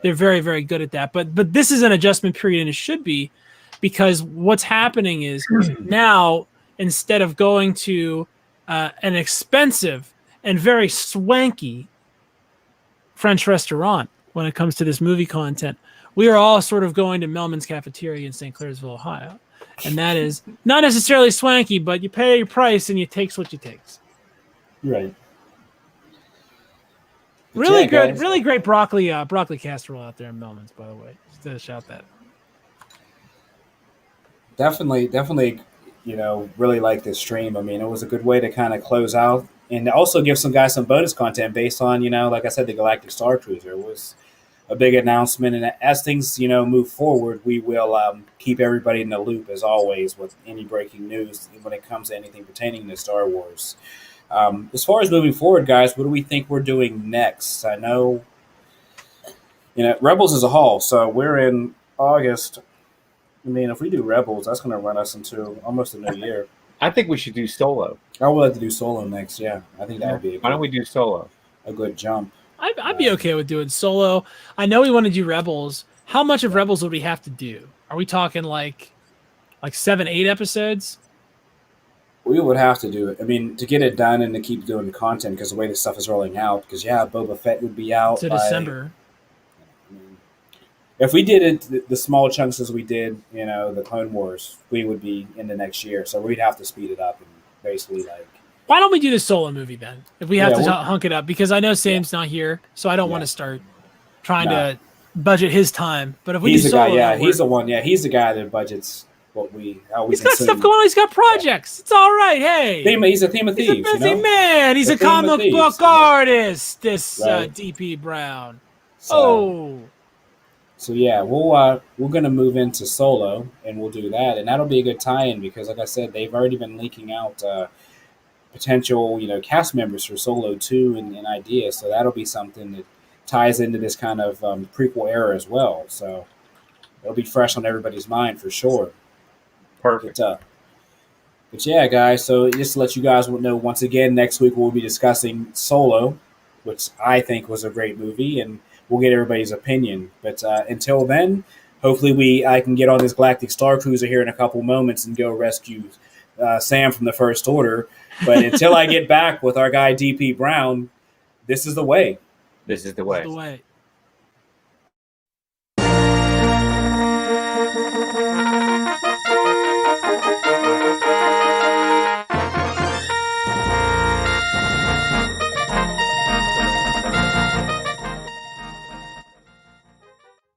Speaker 2: They're very, very good at that. But this is an adjustment period, and it should be, because what's happening is now, instead of going to an expensive and very swanky French restaurant when it comes to this movie content, we are all sort of going to Melman's Cafeteria in St. Clairsville, Ohio. And that is not necessarily swanky, but you pay your price and you takes what you takes.
Speaker 1: Right.
Speaker 2: Really
Speaker 1: yeah,
Speaker 2: good,
Speaker 1: guys.
Speaker 2: really great broccoli casserole out there in Melman's, by the way. Just to shout that.
Speaker 1: Definitely, really like this stream. I mean, it was a good way to kind of close out and also give some guys some bonus content based on, like I said, the Galactic Star Cruiser was a big announcement. And as things, move forward, we will keep everybody in the loop, as always, with any breaking news when it comes to anything pertaining to Star Wars. As far as moving forward, guys, what do we think we're doing next? I know, Rebels is a haul, so we're in August. I mean, if we do Rebels, that's going to run us into almost a new year.
Speaker 4: I think we should do Solo.
Speaker 1: I would like to do Solo next, yeah. I think that would be
Speaker 4: Why don't we do Solo?
Speaker 1: A good jump.
Speaker 2: I'd be okay with doing Solo. I know we want to do Rebels. How much of Rebels would we have to do? Are we talking like 7-8 episodes?
Speaker 1: We would have to do it. I mean, to get it done and to keep doing the content, because the way this stuff is rolling out. Because, Boba Fett would be out
Speaker 2: to
Speaker 1: by
Speaker 2: December.
Speaker 1: I mean, if we did it the small chunks as we did, the Clone Wars, we would be in the next year. So we'd have to speed it up and basically
Speaker 2: Why don't we do the Solo movie then? If we have to
Speaker 1: we'll-
Speaker 2: hunk it up, because I know Sam's not here, so I don't want to start trying to budget his time. But if we
Speaker 1: he's
Speaker 2: do
Speaker 1: the
Speaker 2: Solo,
Speaker 1: guy. Yeah, he's the one. Yeah, he's the guy that budgets how we
Speaker 2: he's got
Speaker 1: consume.
Speaker 2: stuff going on. He's got projects. It's all right. Hey,
Speaker 1: He's a Theme of
Speaker 2: he's a
Speaker 1: Thieves.
Speaker 2: busy man. He's
Speaker 1: The
Speaker 2: a
Speaker 1: Theme of
Speaker 2: comic
Speaker 1: Thieves,
Speaker 2: book artist. This
Speaker 1: Right.
Speaker 2: DP Brown.
Speaker 1: So yeah, we're gonna move into Solo, and we'll do that, and that'll be a good tie-in because, like I said, they've already been leaking out potential, cast members for Solo 2 and ideas. So that'll be something that ties into this kind of prequel era as well. So it'll be fresh on everybody's mind for sure.
Speaker 4: Perfect.
Speaker 1: But yeah, guys, so just to let you guys know, once again, next week we'll be discussing Solo, which I think was a great movie, and we'll get everybody's opinion. But until then, hopefully I can get on this Galactic Star Cruiser here in a couple moments and go rescue Sam from the First Order. But until I get back with our guy DP Brown, this is the way.
Speaker 4: This is the way.
Speaker 2: This is the way.